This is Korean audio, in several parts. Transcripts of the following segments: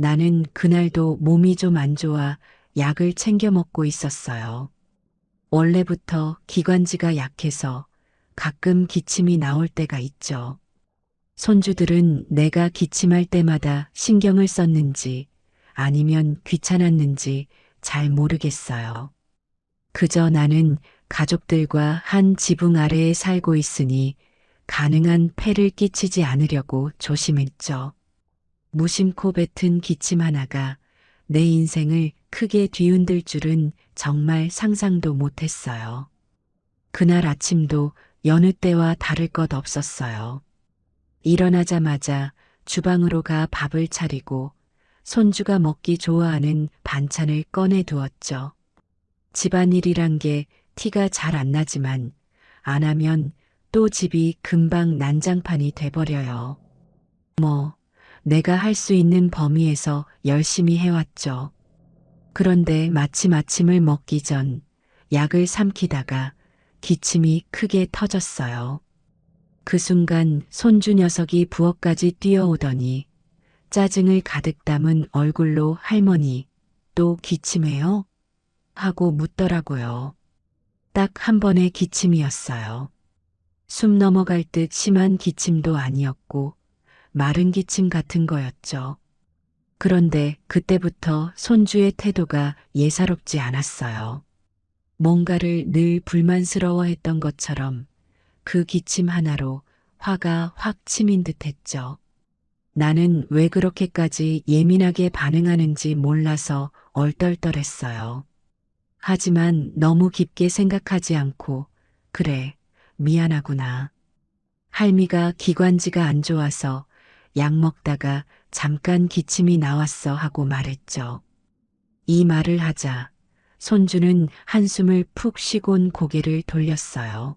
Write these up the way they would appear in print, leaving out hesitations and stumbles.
나는 그날도 몸이 좀 안 좋아 약을 챙겨 먹고 있었어요. 원래부터 기관지가 약해서 가끔 기침이 나올 때가 있죠. 손주들은 내가 기침할 때마다 신경을 썼는지 아니면 귀찮았는지 잘 모르겠어요. 그저 나는 가족들과 한 지붕 아래에 살고 있으니 가능한 폐를 끼치지 않으려고 조심했죠. 무심코 뱉은 기침 하나가 내 인생을 크게 뒤흔들 줄은 정말 상상도 못했어요. 그날 아침도 여느 때와 다를 것 없었어요. 일어나자마자 주방으로 가 밥을 차리고 손주가 먹기 좋아하는 반찬을 꺼내 두었죠. 집안일이란 게 티가 잘 안 나지만 안 하면 또 집이 금방 난장판이 돼버려요. 내가 할 수 있는 범위에서 열심히 해왔죠. 그런데 마침 아침을 먹기 전 약을 삼키다가 기침이 크게 터졌어요. 그 순간 손주 녀석이 부엌까지 뛰어오더니 짜증을 가득 담은 얼굴로 할머니, 또 기침해요? 하고 묻더라고요. 딱 한 번의 기침이었어요. 숨 넘어갈 듯 심한 기침도 아니었고 마른 기침 같은 거였죠. 그런데 그때부터 손주의 태도가 예사롭지 않았어요. 뭔가를 늘 불만스러워했던 것처럼 그 기침 하나로 화가 확 치민 듯 했죠. 나는 왜 그렇게까지 예민하게 반응하는지 몰라서 얼떨떨했어요. 하지만 너무 깊게 생각하지 않고, 그래, 미안하구나. 할미가 기관지가 안 좋아서 약 먹다가 잠깐 기침이 나왔어 하고 말했죠. 이 말을 하자 손주는 한숨을 푹 쉬곤 고개를 돌렸어요.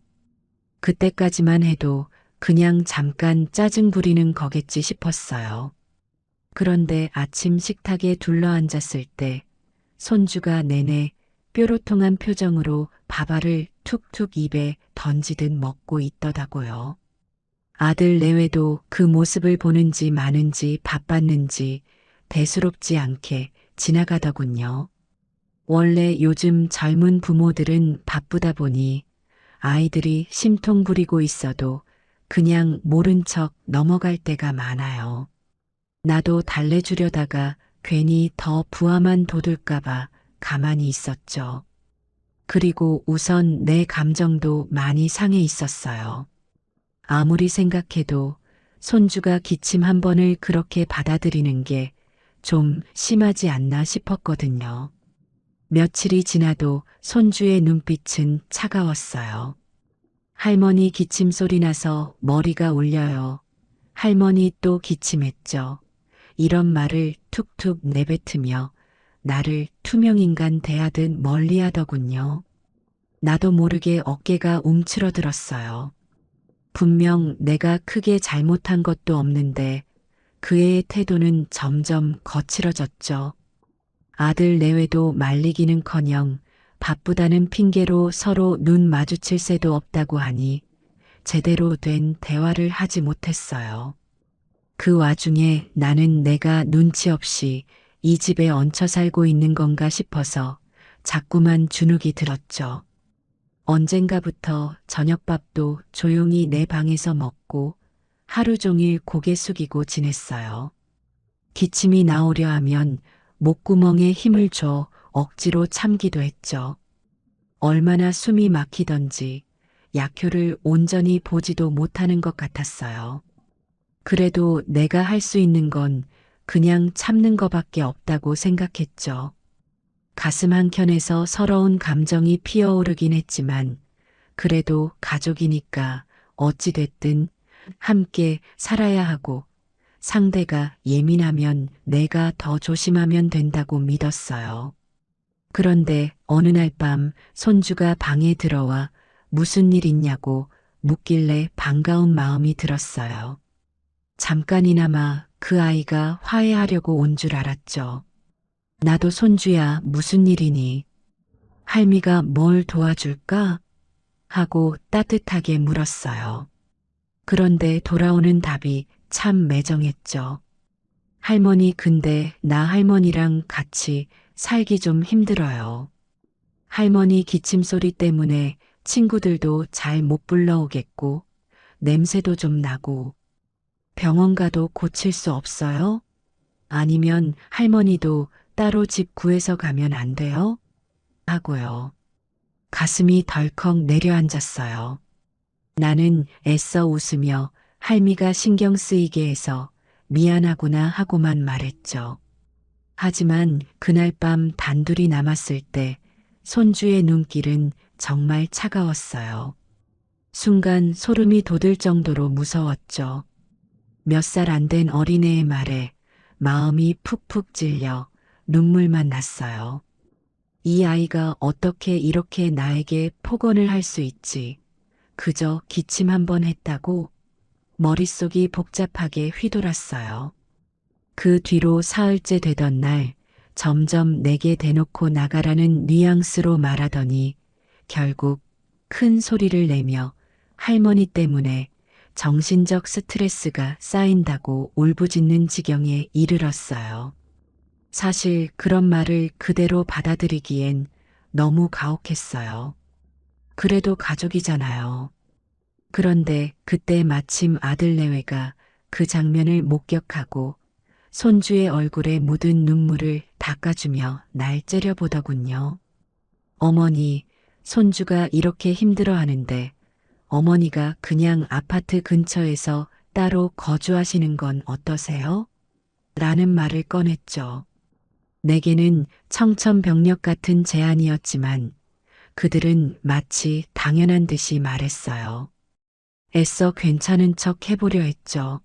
그때까지만 해도 그냥 잠깐 짜증 부리는 거겠지 싶었어요. 그런데 아침 식탁에 둘러앉았을 때 손주가 내내 뾰로통한 표정으로 밥알을 툭툭 입에 던지듯 먹고 있더라고요. 아들 내외도 그 모습을 보는지 마는지 바빴는지 대수롭지 않게 지나가더군요. 원래 요즘 젊은 부모들은 바쁘다 보니 아이들이 심통 부리고 있어도 그냥 모른 척 넘어갈 때가 많아요. 나도 달래주려다가 괜히 더 부하만 돋을까봐 가만히 있었죠. 그리고 우선 내 감정도 많이 상해 있었어요. 아무리 생각해도 손주가 기침 한 번을 그렇게 받아들이는 게 좀 심하지 않나 싶었거든요. 며칠이 지나도 손주의 눈빛은 차가웠어요. 할머니 기침 소리 나서 머리가 울려요. 할머니 또 기침했죠. 이런 말을 툭툭 내뱉으며 나를 투명인간 대하듯 멀리하더군요. 나도 모르게 어깨가 움츠러들었어요. 분명 내가 크게 잘못한 것도 없는데 그 애의 태도는 점점 거칠어졌죠. 아들 내외도 말리기는커녕 바쁘다는 핑계로 서로 눈 마주칠 새도 없다고 하니 제대로 된 대화를 하지 못했어요. 그 와중에 나는 내가 눈치 없이 이 집에 얹혀 살고 있는 건가 싶어서 자꾸만 주눅이 들었죠. 언젠가부터 저녁밥도 조용히 내 방에서 먹고 하루 종일 고개 숙이고 지냈어요. 기침이 나오려 하면 목구멍에 힘을 줘 억지로 참기도 했죠. 얼마나 숨이 막히던지 약효를 온전히 보지도 못하는 것 같았어요. 그래도 내가 할 수 있는 건 그냥 참는 거밖에 없다고 생각했죠. 가슴 한켠에서 서러운 감정이 피어오르긴 했지만 그래도 가족이니까 어찌됐든 함께 살아야 하고 상대가 예민하면 내가 더 조심하면 된다고 믿었어요. 그런데 어느 날 밤 손주가 방에 들어와 무슨 일 있냐고 묻길래 반가운 마음이 들었어요. 잠깐이나마 그 아이가 화해하려고 온 줄 알았죠. 나도 손주야 무슨 일이니? 할미가 뭘 도와줄까? 하고 따뜻하게 물었어요. 그런데 돌아오는 답이 참 매정했죠. 할머니, 근데 나 할머니랑 같이 살기 좀 힘들어요. 할머니 기침 소리 때문에 친구들도 잘 못 불러오겠고, 냄새도 좀 나고, 병원 가도 고칠 수 없어요? 아니면 할머니도 따로 집 구해서 가면 안 돼요? 하고요. 가슴이 덜컥 내려앉았어요. 나는 애써 웃으며 할미가 신경 쓰이게 해서 미안하구나 하고만 말했죠. 하지만 그날 밤 단둘이 남았을 때 손주의 눈길은 정말 차가웠어요. 순간 소름이 돋을 정도로 무서웠죠. 몇 살 안 된 어린애의 말에 마음이 푹푹 찔려 눈물만 났어요. 이 아이가 어떻게 이렇게 나에게 폭언을 할 수 있지? 그저 기침 한 번 했다고? 머릿속이 복잡하게 휘돌았어요. 그 뒤로 사흘째 되던 날 점점 내게 대놓고 나가라는 뉘앙스로 말하더니 결국 큰 소리를 내며 할머니 때문에 정신적 스트레스가 쌓인다고 울부짖는 지경에 이르렀어요. 사실 그런 말을 그대로 받아들이기엔 너무 가혹했어요. 그래도 가족이잖아요. 그런데 그때 마침 아들 내외가 그 장면을 목격하고 손주의 얼굴에 묻은 눈물을 닦아주며 날 째려보더군요. 어머니, 손주가 이렇게 힘들어하는데 어머니가 그냥 아파트 근처에서 따로 거주하시는 건 어떠세요? 라는 말을 꺼냈죠. 내게는 청천벽력 같은 제안이었지만 그들은 마치 당연한 듯이 말했어요. 애써 괜찮은 척 해보려 했죠.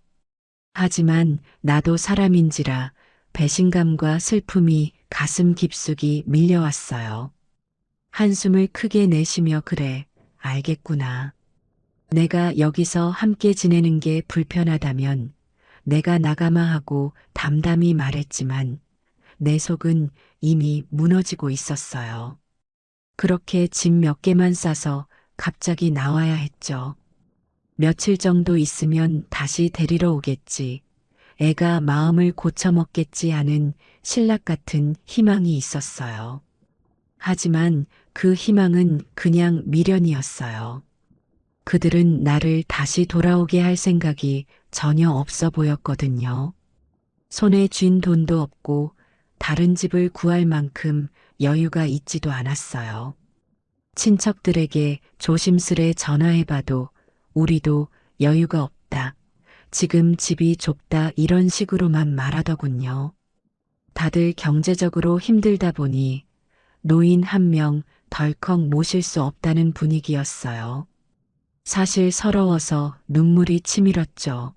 하지만 나도 사람인지라 배신감과 슬픔이 가슴 깊숙이 밀려왔어요. 한숨을 크게 내쉬며 그래, 알겠구나. 내가 여기서 함께 지내는 게 불편하다면 내가 나가마 하고 담담히 말했지만 내 속은 이미 무너지고 있었어요. 그렇게 짐 몇 개만 싸서 갑자기 나와야 했죠. 며칠 정도 있으면 다시 데리러 오겠지. 애가 마음을 고쳐먹겠지 하는 신락 같은 희망이 있었어요. 하지만 그 희망은 그냥 미련이었어요. 그들은 나를 다시 돌아오게 할 생각이 전혀 없어 보였거든요. 손에 쥔 돈도 없고 다른 집을 구할 만큼 여유가 있지도 않았어요. 친척들에게 조심스레 전화해봐도 우리도 여유가 없다. 지금 집이 좁다 이런 식으로만 말하더군요. 다들 경제적으로 힘들다 보니 노인 한 명 덜컥 모실 수 없다는 분위기였어요. 사실 서러워서 눈물이 치밀었죠.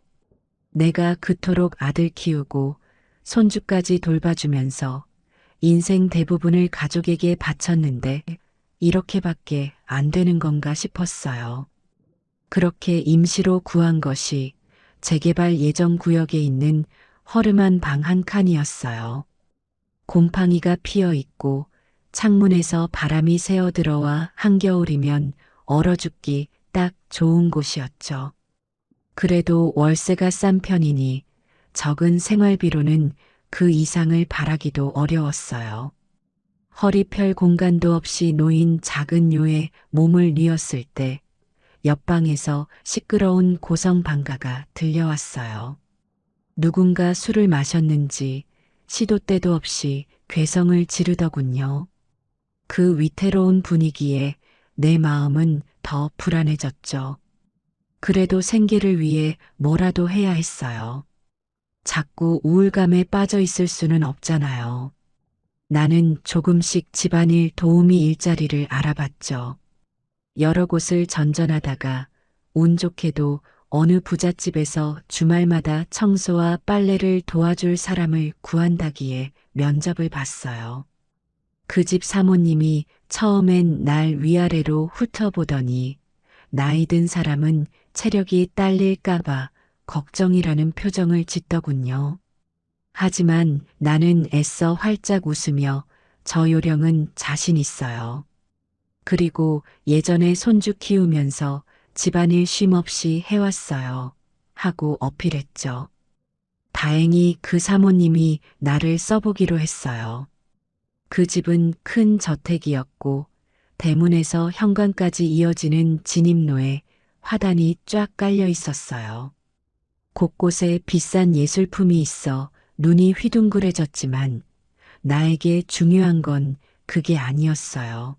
내가 그토록 아들 키우고 손주까지 돌봐주면서 인생 대부분을 가족에게 바쳤는데 이렇게밖에 안 되는 건가 싶었어요. 그렇게 임시로 구한 것이 재개발 예정 구역에 있는 허름한 방 한 칸이었어요. 곰팡이가 피어 있고 창문에서 바람이 새어 들어와 한겨울이면 얼어 죽기 딱 좋은 곳이었죠. 그래도 월세가 싼 편이니 적은 생활비로는 그 이상을 바라기도 어려웠어요. 허리 펼 공간도 없이 놓인 작은 묘에 몸을 뉘었을 때 옆방에서 시끄러운 고성 방가가 들려왔어요. 누군가 술을 마셨는지 시도 때도 없이 괴성을 지르더군요. 그 위태로운 분위기에 내 마음은 더 불안해졌죠. 그래도 생계를 위해 뭐라도 해야 했어요. 자꾸 우울감에 빠져 있을 수는 없잖아요. 나는 조금씩 집안일 도우미 일자리를 알아봤죠. 여러 곳을 전전하다가 운 좋게도 어느 부잣집에서 주말마다 청소와 빨래를 도와줄 사람을 구한다기에 면접을 봤어요. 그 집 사모님이 처음엔 날 위아래로 훑어보더니 나이 든 사람은 체력이 딸릴까봐 걱정이라는 표정을 짓더군요. 하지만 나는 애써 활짝 웃으며 저 요령은 자신 있어요. 그리고 예전에 손주 키우면서 집안일 쉼없이 해왔어요. 하고 어필했죠. 다행히 그 사모님이 나를 써보기로 했어요. 그 집은 큰 저택이었고 대문에서 현관까지 이어지는 진입로에 화단이 쫙 깔려 있었어요. 곳곳에 비싼 예술품이 있어 눈이 휘둥그레졌지만 나에게 중요한 건 그게 아니었어요.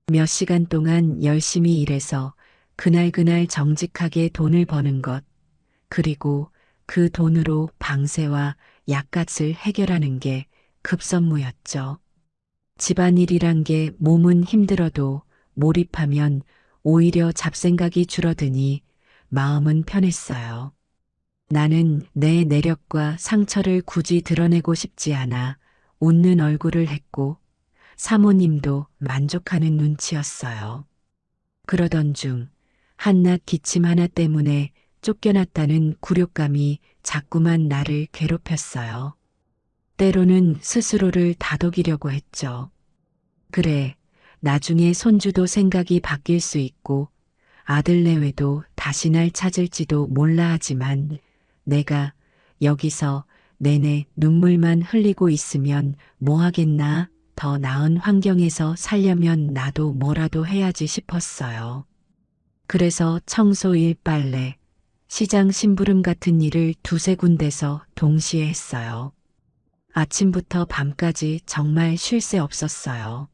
몇 시간 동안 열심히 일해서 그날그날 정직하게 돈을 버는 것, 그리고 그 돈으로 방세와 약값을 해결하는 게 급선무였죠. 집안일이란 게 몸은 힘들어도 몰입하면 오히려 잡생각이 줄어드니 마음은 편했어요. 나는 내 내력과 상처를 굳이 드러내고 싶지 않아 웃는 얼굴을 했고 사모님도 만족하는 눈치였어요. 그러던 중 한낱 기침 하나 때문에 쫓겨났다는 굴욕감이 자꾸만 나를 괴롭혔어요. 때로는 스스로를 다독이려고 했죠. 그래, 나중에 손주도 생각이 바뀔 수 있고 아들 내외도 다시 날 찾을지도 몰라 하지만 내가 여기서 내내 눈물만 흘리고 있으면 뭐 하겠나? 더 나은 환경에서 살려면 나도 뭐라도 해야지 싶었어요. 그래서 청소일, 빨래, 시장 심부름 같은 일을 두세 군데서 동시에 했어요. 아침부터 밤까지 정말 쉴 새 없었어요.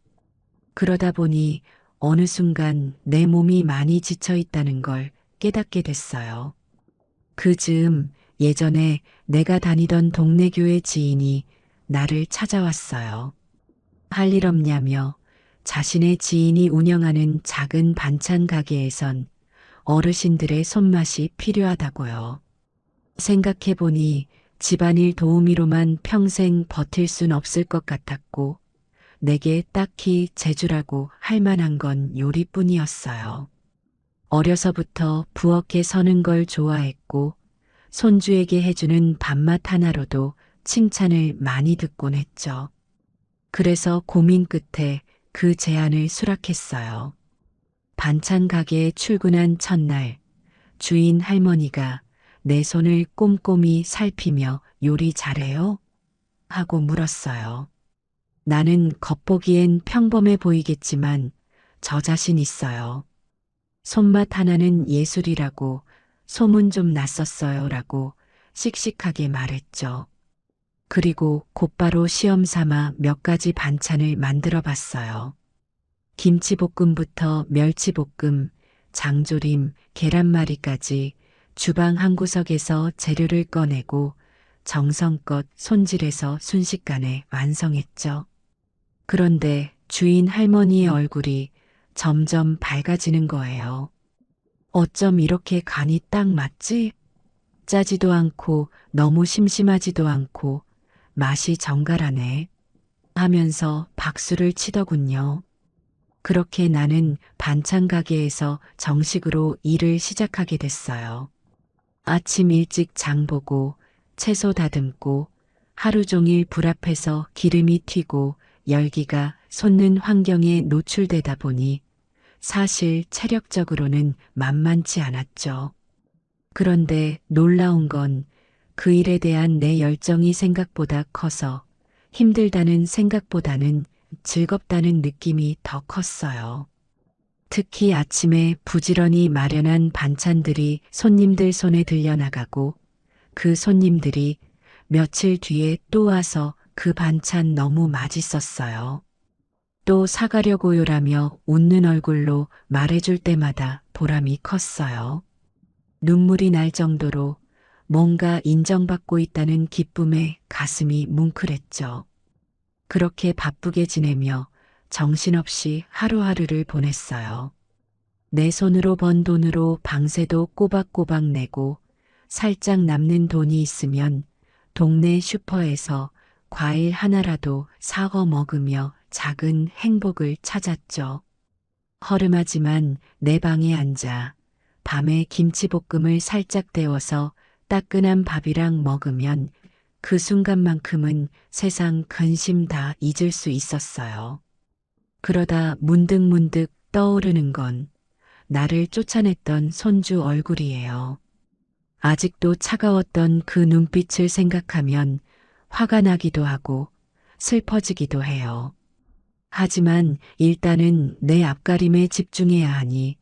그러다 보니 어느 순간 내 몸이 많이 지쳐 있다는 걸 깨닫게 됐어요. 그 즈음 예전에 내가 다니던 동네 교회 지인이 나를 찾아왔어요. 할 일 없냐며 자신의 지인이 운영하는 작은 반찬 가게에선 어르신들의 손맛이 필요하다고요. 생각해보니 집안일 도우미로만 평생 버틸 순 없을 것 같았고 내게 딱히 재주라고 할 만한 건 요리뿐이었어요. 어려서부터 부엌에 서는 걸 좋아했고 손주에게 해주는 밥맛 하나로도 칭찬을 많이 듣곤 했죠. 그래서 고민 끝에 그 제안을 수락했어요. 반찬 가게에 출근한 첫날 주인 할머니가 내 손을 꼼꼼히 살피며 요리 잘해요? 하고 물었어요. 나는 겉보기엔 평범해 보이겠지만 저 자신 있어요. 손맛 하나는 예술이라고 소문 좀 났었어요 라고 씩씩하게 말했죠. 그리고 곧바로 시험 삼아 몇 가지 반찬을 만들어 봤어요. 김치볶음부터 멸치볶음, 장조림, 계란말이까지 주방 한 구석에서 재료를 꺼내고 정성껏 손질해서 순식간에 완성했죠. 그런데 주인 할머니의 얼굴이 점점 밝아지는 거예요. 어쩜 이렇게 간이 딱 맞지? 짜지도 않고 너무 심심하지도 않고 맛이 정갈하네 하면서 박수를 치더군요. 그렇게 나는 반찬 가게에서 정식으로 일을 시작하게 됐어요. 아침 일찍 장 보고 채소 다듬고 하루 종일 불 앞에서 기름이 튀고 열기가 솟는 환경에 노출되다 보니 사실 체력적으로는 만만치 않았죠. 그런데 놀라운 건 그 일에 대한 내 열정이 생각보다 커서 힘들다는 생각보다는 즐겁다는 느낌이 더 컸어요. 특히 아침에 부지런히 마련한 반찬들이 손님들 손에 들려나가고 그 손님들이 며칠 뒤에 또 와서 그 반찬 너무 맛있었어요. 또 사가려고요라며 웃는 얼굴로 말해줄 때마다 보람이 컸어요. 눈물이 날 정도로 뭔가 인정받고 있다는 기쁨에 가슴이 뭉클했죠. 그렇게 바쁘게 지내며 정신없이 하루하루를 보냈어요. 내 손으로 번 돈으로 방세도 꼬박꼬박 내고 살짝 남는 돈이 있으면 동네 슈퍼에서 과일 하나라도 사거 먹으며 작은 행복을 찾았죠. 허름하지만 내 방에 앉아 밤에 김치볶음을 살짝 데워서 따끈한 밥이랑 먹으면 그 순간만큼은 세상 근심 다 잊을 수 있었어요. 그러다 문득문득 떠오르는 건 나를 쫓아냈던 손주 얼굴이에요. 아직도 차가웠던 그 눈빛을 생각하면 화가 나기도 하고 슬퍼지기도 해요. 하지만 일단은 내 앞가림에 집중해야 하니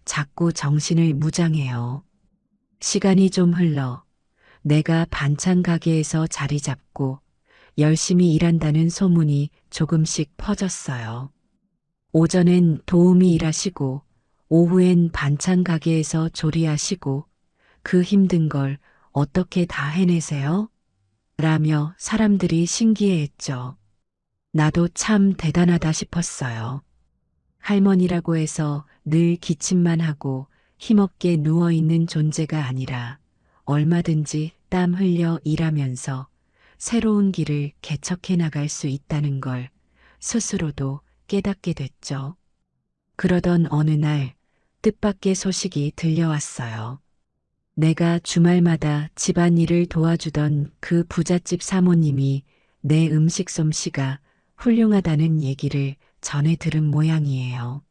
자꾸 정신을 무장해요. 시간이 좀 흘러 내가 반찬 가게에서 자리 잡고 열심히 일한다는 소문이 조금씩 퍼졌어요. 오전엔 도우미 일하시고 오후엔 반찬 가게에서 조리하시고 그 힘든 걸 어떻게 다 해내세요? 라며 사람들이 신기해했죠. 나도 참 대단하다 싶었어요. 할머니라고 해서 늘 기침만 하고 힘없게 누워있는 존재가 아니라 얼마든지 땀 흘려 일하면서 새로운 길을 개척해 나갈 수 있다는 걸 스스로도 깨닫게 됐죠. 그러던 어느 날 뜻밖의 소식이 들려왔어요. 내가 주말마다 집안일을 도와주던 그 부잣집 사모님이 내 음식 솜씨가 훌륭하다는 얘기를 전해 들은 모양이에요.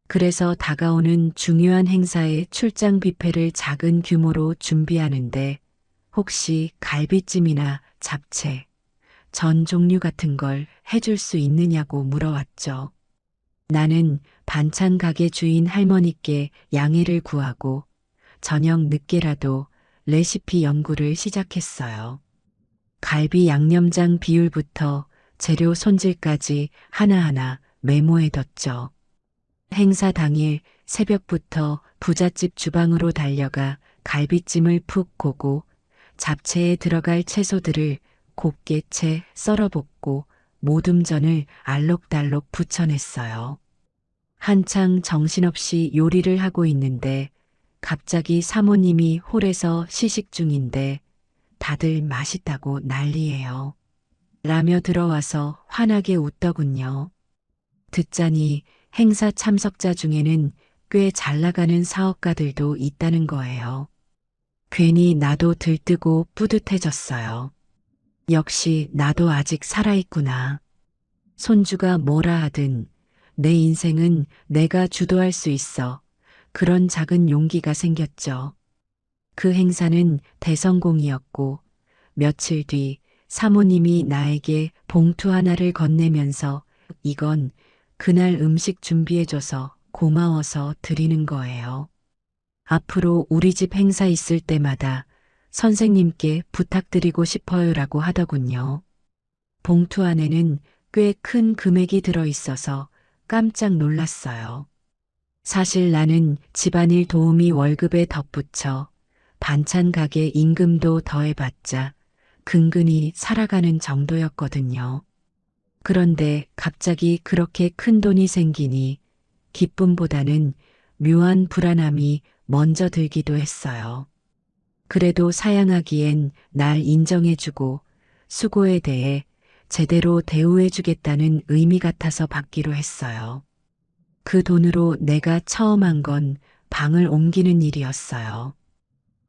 그래서 다가오는 중요한 행사에 출장 뷔페를 작은 규모로 준비하는데 혹시 갈비찜이나 잡채, 전 종류 같은 걸 해줄 수 있느냐고 물어왔죠. 나는 반찬 가게 주인 할머니께 양해를 구하고 저녁 늦게라도 레시피 연구를 시작했어요. 갈비 양념장 비율부터 재료 손질까지 하나하나 메모해뒀죠. 행사 당일 새벽부터 부잣집 주방으로 달려가 갈비찜을 푹 고고 잡채에 들어갈 채소들을 곱게 채 썰어 볶고 모둠전을 알록달록 부쳐냈어요. 한창 정신없이 요리를 하고 있는데 갑자기 사모님이 홀에서 시식 중인데 다들 맛있다고 난리예요. 라며 들어와서 환하게 웃더군요. 듣자니 행사 참석자 중에는 꽤 잘 나가는 사업가들도 있다는 거예요. 괜히 나도 들뜨고 뿌듯해졌어요. 역시 나도 아직 살아있구나. 손주가 뭐라 하든 내 인생은 내가 주도할 수 있어. 그런 작은 용기가 생겼죠. 그 행사는 대성공이었고 며칠 뒤 사모님이 나에게 봉투 하나를 건네면서 이건 그날 음식 준비해줘서 고마워서 드리는 거예요. 앞으로 우리 집 행사 있을 때마다 선생님께 부탁드리고 싶어요라고 하더군요. 봉투 안에는 꽤 큰 금액이 들어있어서 깜짝 놀랐어요. 사실 나는 집안일 도우미 월급에 덧붙여 반찬 가게 임금도 더해봤자 근근히 살아가는 정도였거든요. 그런데 갑자기 그렇게 큰 돈이 생기니 기쁨보다는 묘한 불안함이 먼저 들기도 했어요. 그래도 사양하기엔 날 인정해주고 수고에 대해 제대로 대우해주겠다는 의미 같아서 받기로 했어요. 그 돈으로 내가 처음 한 건 방을 옮기는 일이었어요.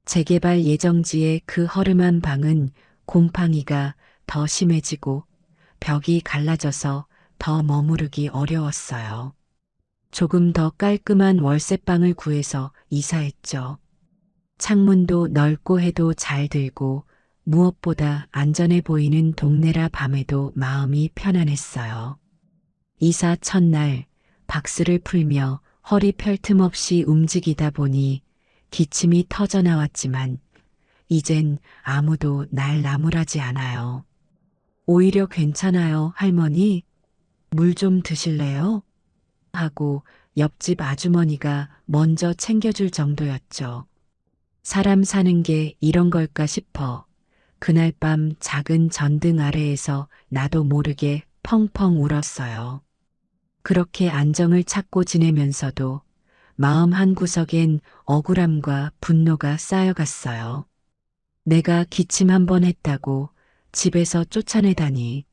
재개발 예정지의 그 허름한 방은 곰팡이가 더 심해지고 벽이 갈라져서 더 머무르기 어려웠어요. 조금 더 깔끔한 월세방을 구해서 이사했죠. 창문도 넓고 해도 잘 들고 무엇보다 안전해 보이는 동네라 밤에도 마음이 편안했어요. 이사 첫날 박스를 풀며 허리 펼 틈 없이 움직이다 보니 기침이 터져 나왔지만 이젠 아무도 날 나무라지 않아요. 오히려 괜찮아요, 할머니. 물 좀 드실래요? 하고 옆집 아주머니가 먼저 챙겨줄 정도였죠. 사람 사는 게 이런 걸까 싶어 그날 밤 작은 전등 아래에서 나도 모르게 펑펑 울었어요. 그렇게 안정을 찾고 지내면서도 마음 한구석엔 억울함과 분노가 쌓여갔어요. 내가 기침 한 번 했다고 집에서 쫓아내다니.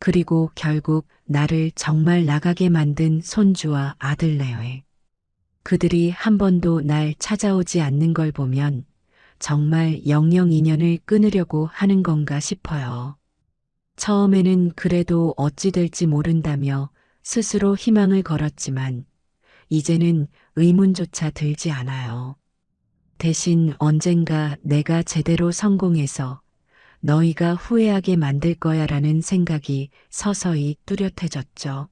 그리고 결국 나를 정말 나가게 만든 손주와 아들내외. 그들이 한 번도 날 찾아오지 않는 걸 보면 정말 영영 인연을 끊으려고 하는 건가 싶어요. 처음에는 그래도 어찌 될지 모른다며 스스로 희망을 걸었지만 이제는 의문조차 들지 않아요. 대신 언젠가 내가 제대로 성공해서 너희가 후회하게 만들 거야라는 생각이 서서히 뚜렷해졌죠.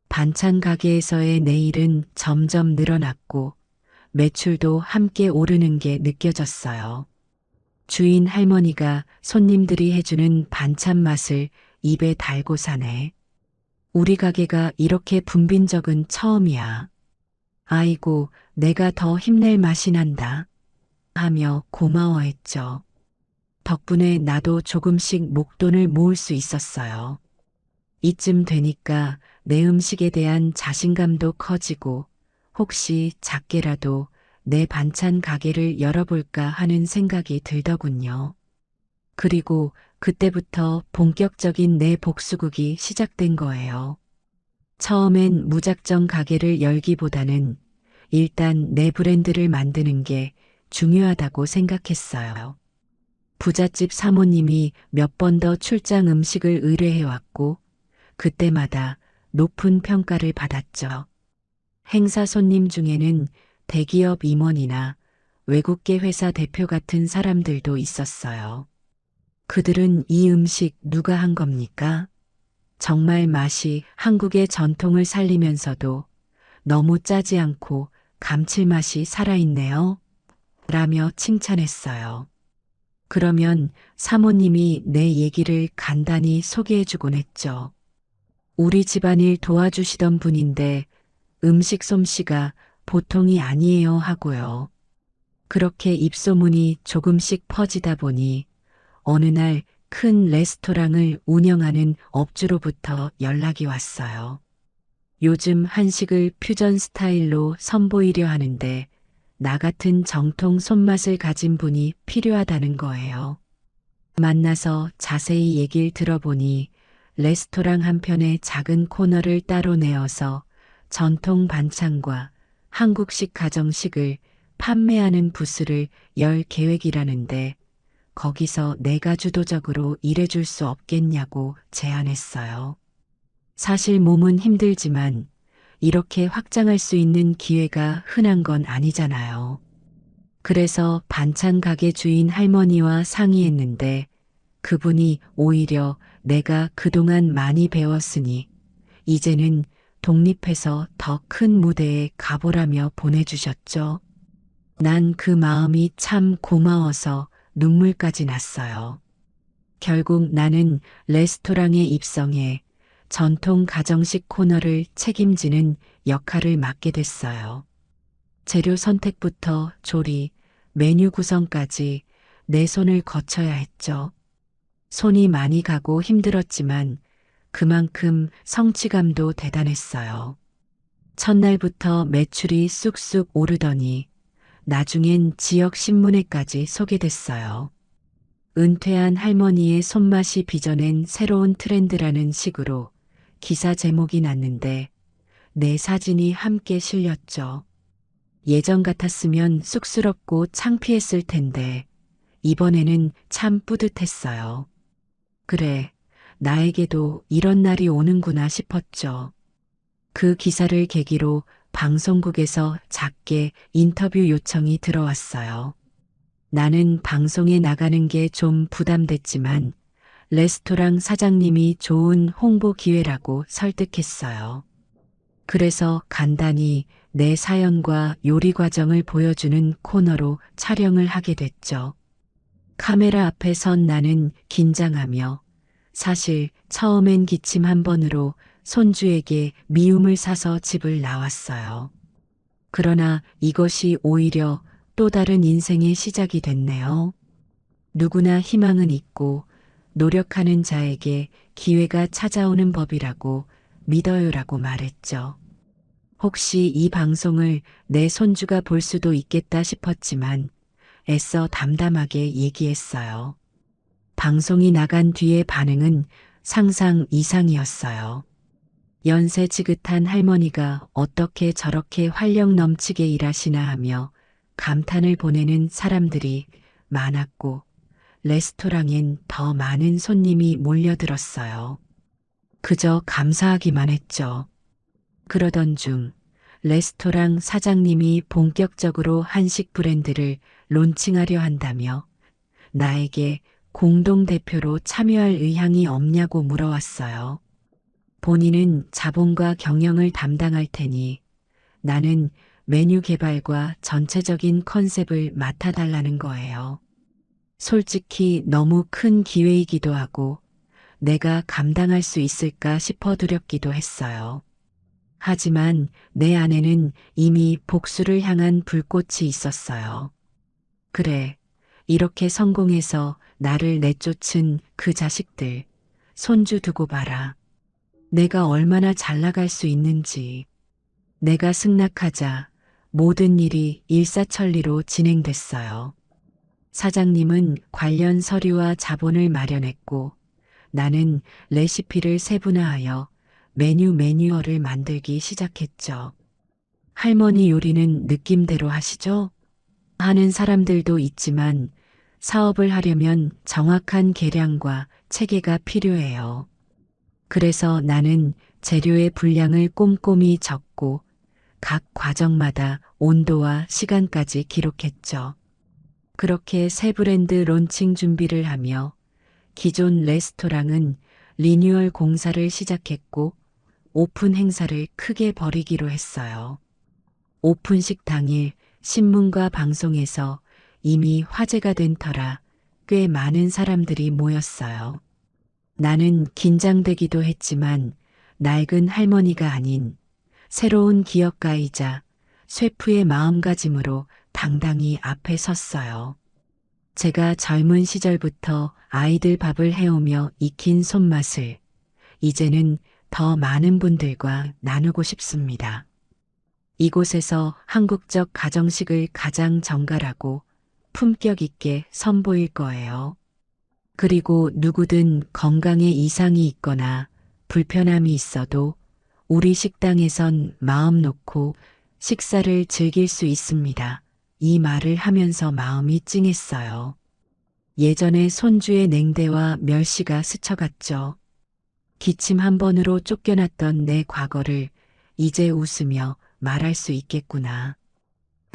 반찬 가게에서의 내일은 점점 늘어났고 매출도 함께 오르는 게 느껴졌어요. 주인 할머니가 손님들이 해주는 반찬 맛을 입에 달고 사네. 우리 가게가 이렇게 붐빈 적은 처음이야. 아이고, 내가 더 힘낼 맛이 난다. 하며 고마워했죠. 덕분에 나도 조금씩 목돈을 모을 수 있었어요. 이쯤 되니까 내 음식에 대한 자신감도 커지고 혹시 작게라도 내 반찬 가게를 열어볼까 하는 생각이 들더군요. 그리고 그때부터 본격적인 내 복수극이 시작된 거예요. 처음엔 무작정 가게를 열기보다는 일단 내 브랜드를 만드는 게 중요하다고 생각했어요. 부잣집 사모님이 몇 번 더 출장 음식을 의뢰해왔고 그때마다 높은 평가를 받았죠. 행사 손님 중에는 대기업 임원이나 외국계 회사 대표 같은 사람들도 있었어요. 그들은 이 음식 누가 한 겁니까? 정말 맛이 한국의 전통을 살리면서도 너무 짜지 않고 감칠맛이 살아있네요. 라며 칭찬했어요. 그러면 사모님이 내 얘기를 간단히 소개해주곤 했죠. 우리 집안일 도와주시던 분인데 음식 솜씨가 보통이 아니에요 하고요. 그렇게 입소문이 조금씩 퍼지다 보니 어느 날 큰 레스토랑을 운영하는 업주로부터 연락이 왔어요. 요즘 한식을 퓨전 스타일로 선보이려 하는데 나 같은 정통 손맛을 가진 분이 필요하다는 거예요. 만나서 자세히 얘기를 들어보니 레스토랑 한편에 작은 코너를 따로 내어서 전통 반찬과 한국식 가정식을 판매하는 부스를 열 계획이라는데 거기서 내가 주도적으로 일해줄 수 없겠냐고 제안했어요. 사실 몸은 힘들지만 이렇게 확장할 수 있는 기회가 흔한 건 아니잖아요. 그래서 반찬 가게 주인 할머니와 상의했는데 그분이 오히려 내가 그동안 많이 배웠으니 이제는 독립해서 더 큰 무대에 가보라며 보내주셨죠. 난 그 마음이 참 고마워서 눈물까지 났어요. 결국 나는 레스토랑에 입성해 전통 가정식 코너를 책임지는 역할을 맡게 됐어요. 재료 선택부터 조리, 메뉴 구성까지 내 손을 거쳐야 했죠. 손이 많이 가고 힘들었지만 그만큼 성취감도 대단했어요. 첫날부터 매출이 쑥쑥 오르더니 나중엔 지역 신문에까지 소개됐어요. 은퇴한 할머니의 손맛이 빚어낸 새로운 트렌드라는 식으로 기사 제목이 났는데 내 사진이 함께 실렸죠. 예전 같았으면 쑥스럽고 창피했을 텐데 이번에는 참 뿌듯했어요. 그래, 나에게도 이런 날이 오는구나 싶었죠. 그 기사를 계기로 방송국에서 작게 인터뷰 요청이 들어왔어요. 나는 방송에 나가는 게 좀 부담됐지만 레스토랑 사장님이 좋은 홍보 기회라고 설득했어요. 그래서 간단히 내 사연과 요리 과정을 보여주는 코너로 촬영을 하게 됐죠. 카메라 앞에 선 나는 긴장하며 사실 처음엔 기침 한 번으로 손주에게 미움을 사서 집을 나왔어요. 그러나 이것이 오히려 또 다른 인생의 시작이 됐네요. 누구나 희망은 있고 노력하는 자에게 기회가 찾아오는 법이라고 믿어요라고 말했죠. 혹시 이 방송을 내 손주가 볼 수도 있겠다 싶었지만 애써 담담하게 얘기했어요. 방송이 나간 뒤의 반응은 상상 이상이었어요. 연세 지긋한 할머니가 어떻게 저렇게 활력 넘치게 일하시나 하며 감탄을 보내는 사람들이 많았고 레스토랑엔 더 많은 손님이 몰려들었어요. 그저 감사하기만 했죠. 그러던 중 레스토랑 사장님이 본격적으로 한식 브랜드를 론칭하려 한다며 나에게 공동대표로 참여할 의향이 없냐고 물어왔어요. 본인은 자본과 경영을 담당할 테니 나는 메뉴 개발과 전체적인 컨셉을 맡아달라는 거예요. 솔직히 너무 큰 기회이기도 하고 내가 감당할 수 있을까 싶어 두렵기도 했어요. 하지만 내 안에는 이미 복수를 향한 불꽃이 있었어요. 그래, 이렇게 성공해서 나를 내쫓은 그 자식들, 손주 두고 봐라. 내가 얼마나 잘 나갈 수 있는지. 내가 승낙하자 모든 일이 일사천리로 진행됐어요. 사장님은 관련 서류와 자본을 마련했고 나는 레시피를 세분화하여 매뉴얼을 만들기 시작했죠. 할머니 요리는 느낌대로 하시죠? 하는 사람들도 있지만 사업을 하려면 정확한 계량과 체계가 필요해요. 그래서 나는 재료의 분량을 꼼꼼히 적고 각 과정마다 온도와 시간까지 기록했죠. 그렇게 새 브랜드 론칭 준비를 하며 기존 레스토랑은 리뉴얼 공사를 시작했고 오픈 행사를 크게 벌이기로 했어요. 오픈식 당일 신문과 방송에서 이미 화제가 된 터라 꽤 많은 사람들이 모였어요. 나는 긴장되기도 했지만 낡은 할머니가 아닌 새로운 기업가이자 셰프의 마음가짐으로 당당히 앞에 섰어요. 제가 젊은 시절부터 아이들 밥을 해오며 익힌 손맛을 이제는 더 많은 분들과 나누고 싶습니다. 이곳에서 한국적 가정식을 가장 정갈하고 품격 있게 선보일 거예요. 그리고 누구든 건강에 이상이 있거나 불편함이 있어도 우리 식당에선 마음 놓고 식사를 즐길 수 있습니다. 이 말을 하면서 마음이 찡했어요. 예전에 손주의 냉대와 멸시가 스쳐갔죠. 기침 한 번으로 쫓겨났던 내 과거를 이제 웃으며 말할 수 있겠구나.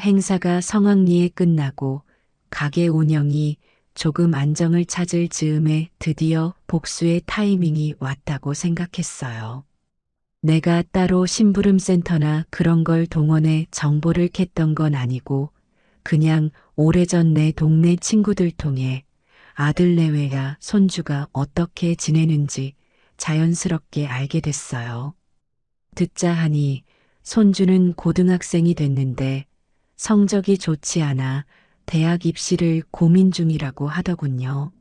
행사가 성황리에 끝나고 가게 운영이 조금 안정을 찾을 즈음에 드디어 복수의 타이밍이 왔다고 생각했어요. 내가 따로 심부름센터나 그런 걸 동원해 정보를 캤던 건 아니고 그냥 오래전 내 동네 친구들 통해 아들 내외야 손주가 어떻게 지내는지 자연스럽게 알게 됐어요. 듣자 하니 손주는 고등학생이 됐는데 성적이 좋지 않아 대학 입시를 고민 중이라고 하더군요.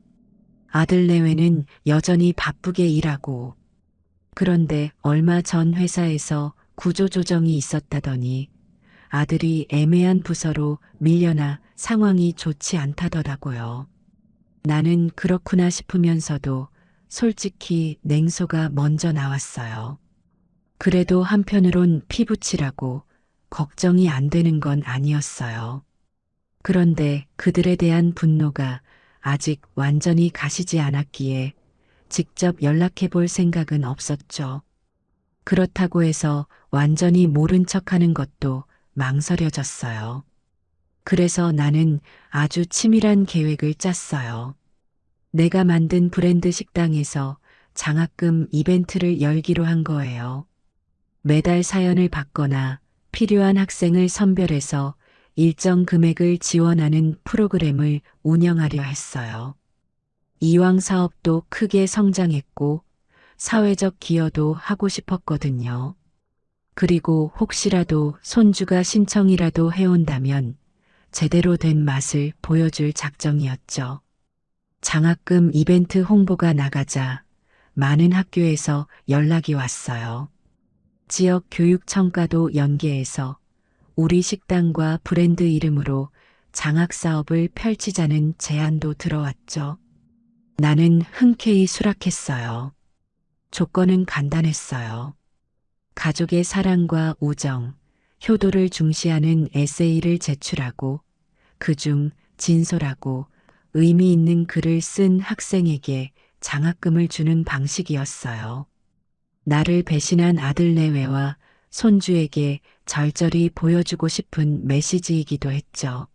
아들 내외는 여전히 바쁘게 일하고 그런데 얼마 전 회사에서 구조조정이 있었다더니 아들이 애매한 부서로 밀려나 상황이 좋지 않다더라고요. 나는 그렇구나 싶으면서도 솔직히 냉소가 먼저 나왔어요. 그래도 한편으론 피부치라고 걱정이 안 되는 건 아니었어요. 그런데 그들에 대한 분노가 아직 완전히 가시지 않았기에 직접 연락해 볼 생각은 없었죠. 그렇다고 해서 완전히 모른 척하는 것도 망설여졌어요. 그래서 나는 아주 치밀한 계획을 짰어요. 내가 만든 브랜드 식당에서 장학금 이벤트를 열기로 한 거예요. 매달 사연을 받거나 필요한 학생을 선별해서 일정 금액을 지원하는 프로그램을 운영하려 했어요. 이왕 사업도 크게 성장했고 사회적 기여도 하고 싶었거든요. 그리고 혹시라도 손주가 신청이라도 해온다면 제대로 된 맛을 보여줄 작정이었죠. 장학금 이벤트 홍보가 나가자 많은 학교에서 연락이 왔어요. 지역 교육청과도 연계해서 우리 식당과 브랜드 이름으로 장학 사업을 펼치자는 제안도 들어왔죠. 나는 흔쾌히 수락했어요. 조건은 간단했어요. 가족의 사랑과 우정, 효도를 중시하는 에세이를 제출하고 그중 진솔하고 의미 있는 글을 쓴 학생에게 장학금을 주는 방식이었어요. 나를 배신한 아들 내외와 손주에게 절절히 보여주고 싶은 메시지이기도 했죠.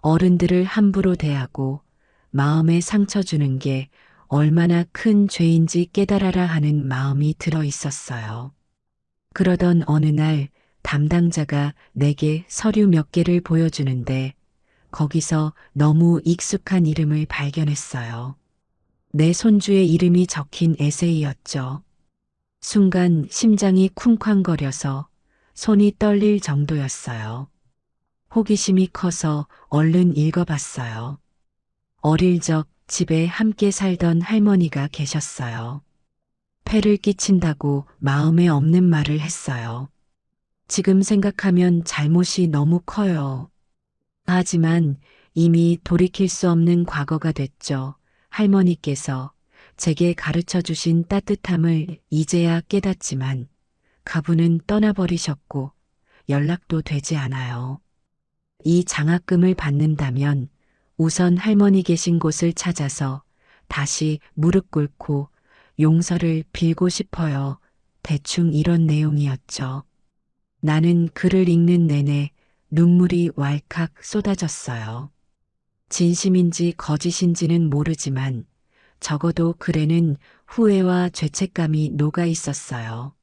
어른들을 함부로 대하고 마음에 상처 주는 게 얼마나 큰 죄인지 깨달아라 하는 마음이 들어 있었어요. 그러던 어느 날 담당자가 내게 서류 몇 개를 보여주는데 거기서 너무 익숙한 이름을 발견했어요. 내 손주의 이름이 적힌 에세이였죠. 순간 심장이 쿵쾅거려서 손이 떨릴 정도였어요. 호기심이 커서 얼른 읽어봤어요. 어릴 적 집에 함께 살던 할머니가 계셨어요. 폐를 끼친다고 마음에 없는 말을 했어요. 지금 생각하면 잘못이 너무 커요. 하지만 이미 돌이킬 수 없는 과거가 됐죠. 할머니께서 제게 가르쳐 주신 따뜻함을 이제야 깨닫지만 가부는 떠나버리셨고 연락도 되지 않아요. 이 장학금을 받는다면 우선 할머니 계신 곳을 찾아서 다시 무릎 꿇고 용서를 빌고 싶어요. 대충 이런 내용이었죠. 나는 글을 읽는 내내 눈물이 왈칵 쏟아졌어요. 진심인지 거짓인지는 모르지만 적어도 글에는 후회와 죄책감이 녹아 있었어요.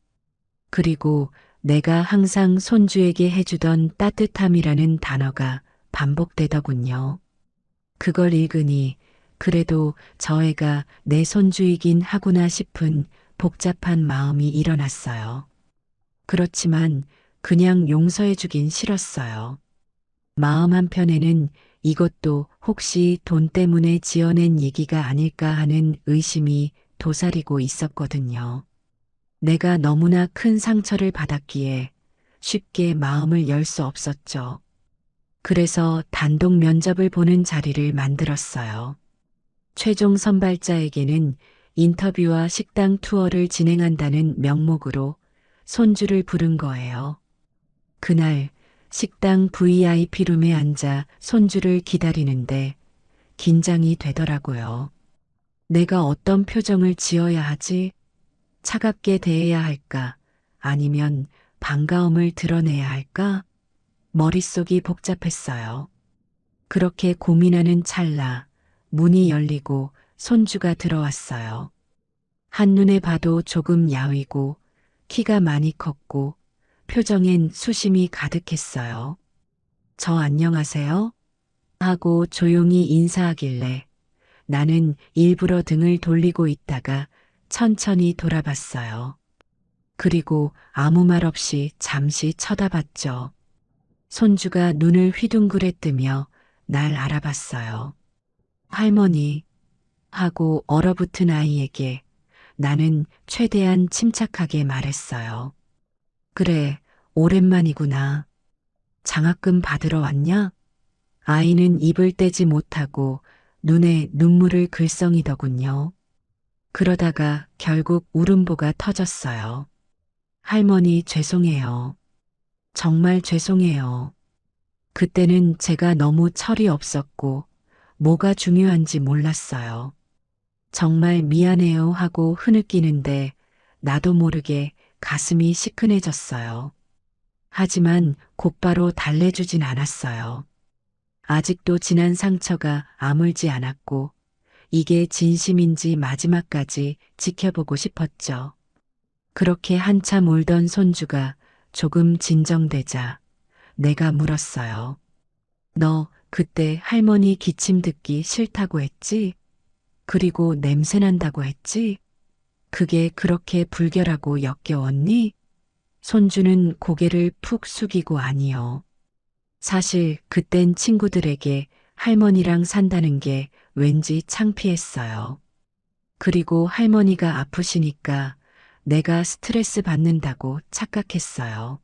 그리고 내가 항상 손주에게 해주던 따뜻함이라는 단어가 반복되더군요. 그걸 읽으니 그래도 저 애가 내 손주이긴 하구나 싶은 복잡한 마음이 일어났어요. 그렇지만 그냥 용서해주긴 싫었어요. 마음 한편에는 이것도 혹시 돈 때문에 지어낸 얘기가 아닐까 하는 의심이 도사리고 있었거든요. 내가 너무나 큰 상처를 받았기에 쉽게 마음을 열 수 없었죠. 그래서 단독 면접을 보는 자리를 만들었어요. 최종 선발자에게는 인터뷰와 식당 투어를 진행한다는 명목으로 손주를 부른 거예요. 그날 식당 VIP룸에 앉아 손주를 기다리는데 긴장이 되더라고요. 내가 어떤 표정을 지어야 하지? 차갑게 대해야 할까? 아니면 반가움을 드러내야 할까? 머릿속이 복잡했어요. 그렇게 고민하는 찰나 문이 열리고 손주가 들어왔어요. 한눈에 봐도 조금 야위고 키가 많이 컸고 표정엔 수심이 가득했어요. 저 안녕하세요? 하고 조용히 인사하길래 나는 일부러 등을 돌리고 있다가 천천히 돌아봤어요. 그리고 아무 말 없이 잠시 쳐다봤죠. 손주가 눈을 휘둥그레 뜨며 날 알아봤어요. 할머니 하고 얼어붙은 아이에게 나는 최대한 침착하게 말했어요. 그래, 오랜만이구나. 장학금 받으러 왔냐? 아이는 입을 떼지 못하고 눈에 눈물을 글썽이더군요. 그러다가 결국 울음보가 터졌어요. 할머니 죄송해요. 정말 죄송해요. 그때는 제가 너무 철이 없었고 뭐가 중요한지 몰랐어요. 정말 미안해요 하고 흐느끼는데 나도 모르게 가슴이 시큰해졌어요. 하지만 곧바로 달래주진 않았어요. 아직도 지난 상처가 아물지 않았고 이게 진심인지 마지막까지 지켜보고 싶었죠. 그렇게 한참 울던 손주가 조금 진정되자 내가 물었어요. 너 그때 할머니 기침 듣기 싫다고 했지? 그리고 냄새 난다고 했지? 그게 그렇게 불결하고 역겨웠니? 손주는 고개를 푹 숙이고 아니요. 사실 그땐 친구들에게 할머니랑 산다는 게 왠지 창피했어요. 그리고 할머니가 아프시니까 내가 스트레스 받는다고 착각했어요.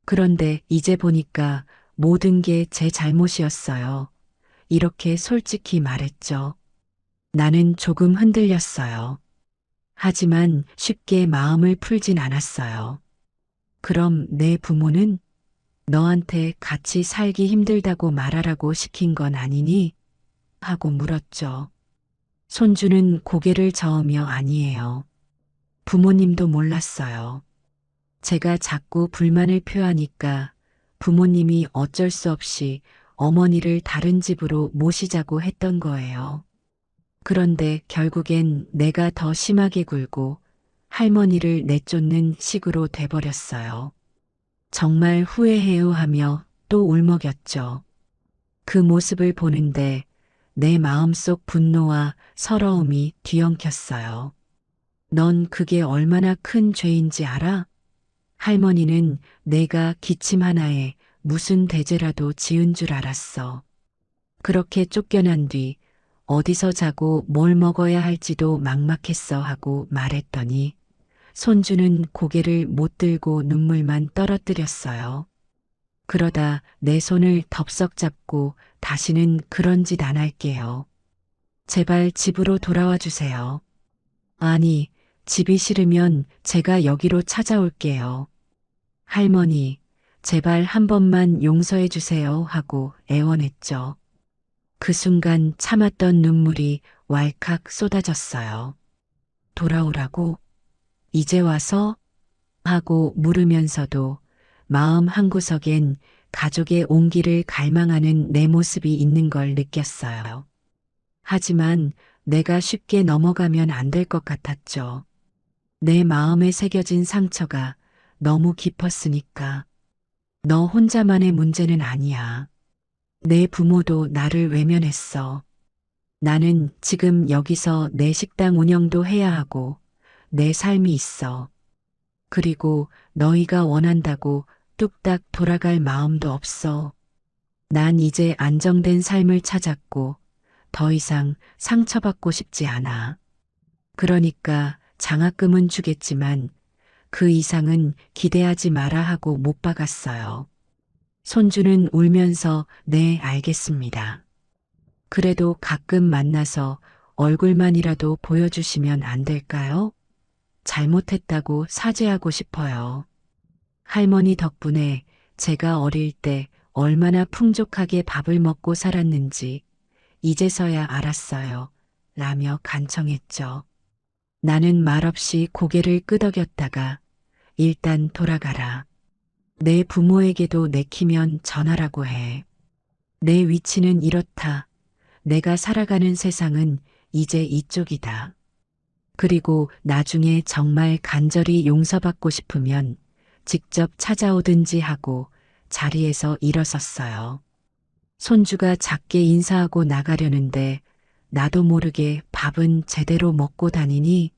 그런데 이제 보니까 모든 게 제 잘못이었어요. 이렇게 솔직히 말했죠. 나는 조금 흔들렸어요. 하지만 쉽게 마음을 풀진 않았어요. 그럼 내 부모는 너한테 같이 살기 힘들다고 말하라고 시킨 건 아니니? 하고 물었죠. 손주는 고개를 저으며 아니에요. 부모님도 몰랐어요. 제가 자꾸 불만을 표하니까 부모님이 어쩔 수 없이 어머니를 다른 집으로 모시자고 했던 거예요. 그런데 결국엔 내가 더 심하게 굴고 할머니를 내쫓는 식으로 돼버렸어요. 정말 후회해요 하며 또 울먹였죠. 그 모습을 보는데 내 마음속 분노와 서러움이 뒤엉켰어요. 넌 그게 얼마나 큰 죄인지 알아? 할머니는 내가 기침 하나에 무슨 대죄라도 지은 줄 알았어. 그렇게 쫓겨난 뒤 어디서 자고 뭘 먹어야 할지도 막막했어 하고 말했더니 손주는 고개를 못 들고 눈물만 떨어뜨렸어요. 그러다 내 손을 덥석 잡고 다시는 그런 짓 안 할게요. 제발 집으로 돌아와 주세요. 아니, 집이 싫으면 제가 여기로 찾아올게요. 할머니, 제발 한 번만 용서해 주세요 하고 애원했죠. 그 순간 참았던 눈물이 왈칵 쏟아졌어요. 돌아오라고? 이제 와서? 하고 물으면서도 마음 한구석엔 가족의 온기를 갈망하는 내 모습이 있는 걸 느꼈어요. 하지만 내가 쉽게 넘어가면 안 될 것 같았죠. 내 마음에 새겨진 상처가 너무 깊었으니까. 너 혼자만의 문제는 아니야. 내 부모도 나를 외면했어. 나는 지금 여기서 내 식당 운영도 해야 하고 내 삶이 있어. 그리고 너희가 원한다고 뚝딱 돌아갈 마음도 없어. 난 이제 안정된 삶을 찾았고 더 이상 상처받고 싶지 않아. 그러니까 장학금은 주겠지만 그 이상은 기대하지 마라 하고 못 박았어요. 손주는 울면서 네, 알겠습니다. 그래도 가끔 만나서 얼굴만이라도 보여주시면 안 될까요? 잘못했다고 사죄하고 싶어요. 할머니 덕분에 제가 어릴 때 얼마나 풍족하게 밥을 먹고 살았는지 이제서야 알았어요. 라며 간청했죠. 나는 말없이 고개를 끄덕였다가 일단 돌아가라. 내 부모에게도 내키면 전하라고 해. 내 위치는 이렇다. 내가 살아가는 세상은 이제 이쪽이다. 그리고 나중에 정말 간절히 용서받고 싶으면 직접 찾아오든지 하고 자리에서 일어섰어요. 손주가 작게 인사하고 나가려는데 나도 모르게 밥은 제대로 먹고 다니니?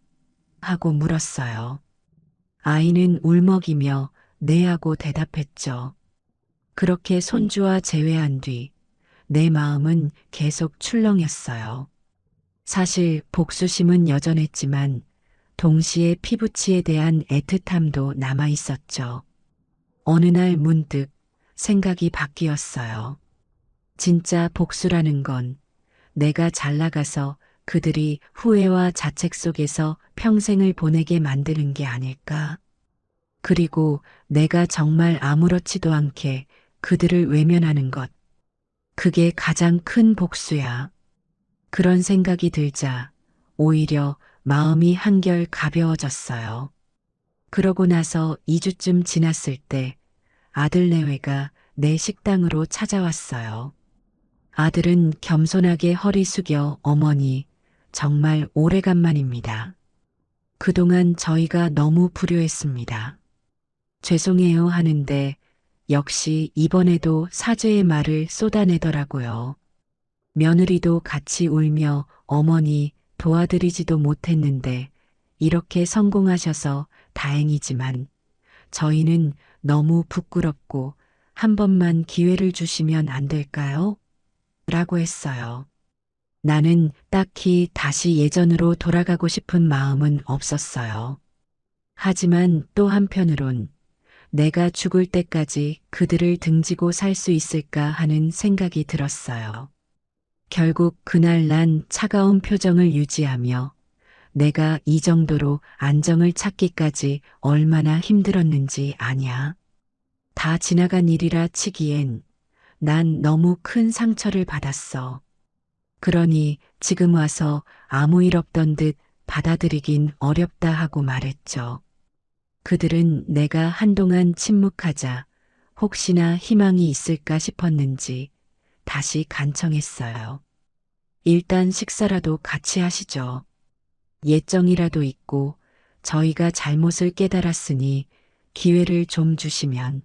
하고 물었어요. 아이는 울먹이며 네 하고 대답했죠. 그렇게 손주와 재회한 뒤 내 마음은 계속 출렁였어요. 사실 복수심은 여전했지만 동시에 피부치에 대한 애틋함도 남아 있었죠. 어느 날 문득 생각이 바뀌었어요. 진짜 복수라는 건 내가 잘 나가서 그들이 후회와 자책 속에서 평생을 보내게 만드는 게 아닐까? 그리고 내가 정말 아무렇지도 않게 그들을 외면하는 것. 그게 가장 큰 복수야. 그런 생각이 들자 오히려 마음이 한결 가벼워졌어요. 그러고 나서 2주쯤 지났을 때 아들 내외가 내 식당으로 찾아왔어요. 아들은 겸손하게 허리 숙여 어머니, 정말 오래간만입니다. 그동안 저희가 너무 불효했습니다. 죄송해요 하는데 역시 이번에도 사죄의 말을 쏟아내더라고요. 며느리도 같이 울며 어머니 도와드리지도 못했는데 이렇게 성공하셔서 다행이지만 저희는 너무 부끄럽고 한 번만 기회를 주시면 안 될까요? 라고 했어요. 나는 딱히 다시 예전으로 돌아가고 싶은 마음은 없었어요. 하지만 또 한편으론 내가 죽을 때까지 그들을 등지고 살 수 있을까 하는 생각이 들었어요. 결국 그날 난 차가운 표정을 유지하며 내가 이 정도로 안정을 찾기까지 얼마나 힘들었는지 아냐. 다 지나간 일이라 치기엔 난 너무 큰 상처를 받았어. 그러니 지금 와서 아무 일 없던 듯 받아들이긴 어렵다 하고 말했죠. 그들은 내가 한동안 침묵하자 혹시나 희망이 있을까 싶었는지 다시 간청했어요. 일단 식사라도 같이 하시죠. 예정이라도 있고 저희가 잘못을 깨달았으니 기회를 좀 주시면.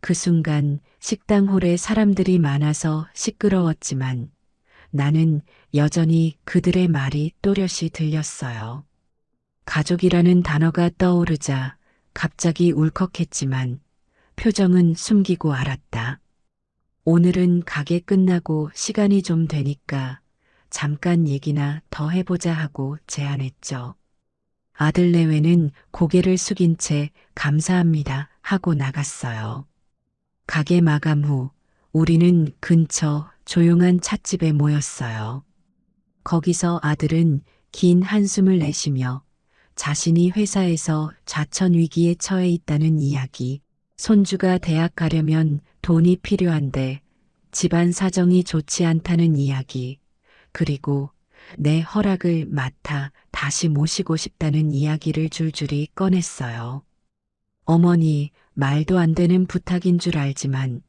그 순간 식당 홀에 사람들이 많아서 시끄러웠지만 나는 여전히 그들의 말이 또렷이 들렸어요. 가족이라는 단어가 떠오르자 갑자기 울컥했지만 표정은 숨기고 알았다. 오늘은 가게 끝나고 시간이 좀 되니까 잠깐 얘기나 더 해보자 하고 제안했죠. 아들 내외는 고개를 숙인 채 감사합니다 하고 나갔어요. 가게 마감 후 우리는 근처 조용한 찻집에 모였어요. 거기서 아들은 긴 한숨을 내쉬며 자신이 회사에서 자천 위기에 처해 있다는 이야기, 손주가 대학 가려면 돈이 필요한데 집안 사정이 좋지 않다는 이야기, 그리고 내 허락을 맡아 다시 모시고 싶다는 이야기를 줄줄이 꺼냈어요. 어머니, 말도 안 되는 부탁인 줄 알지만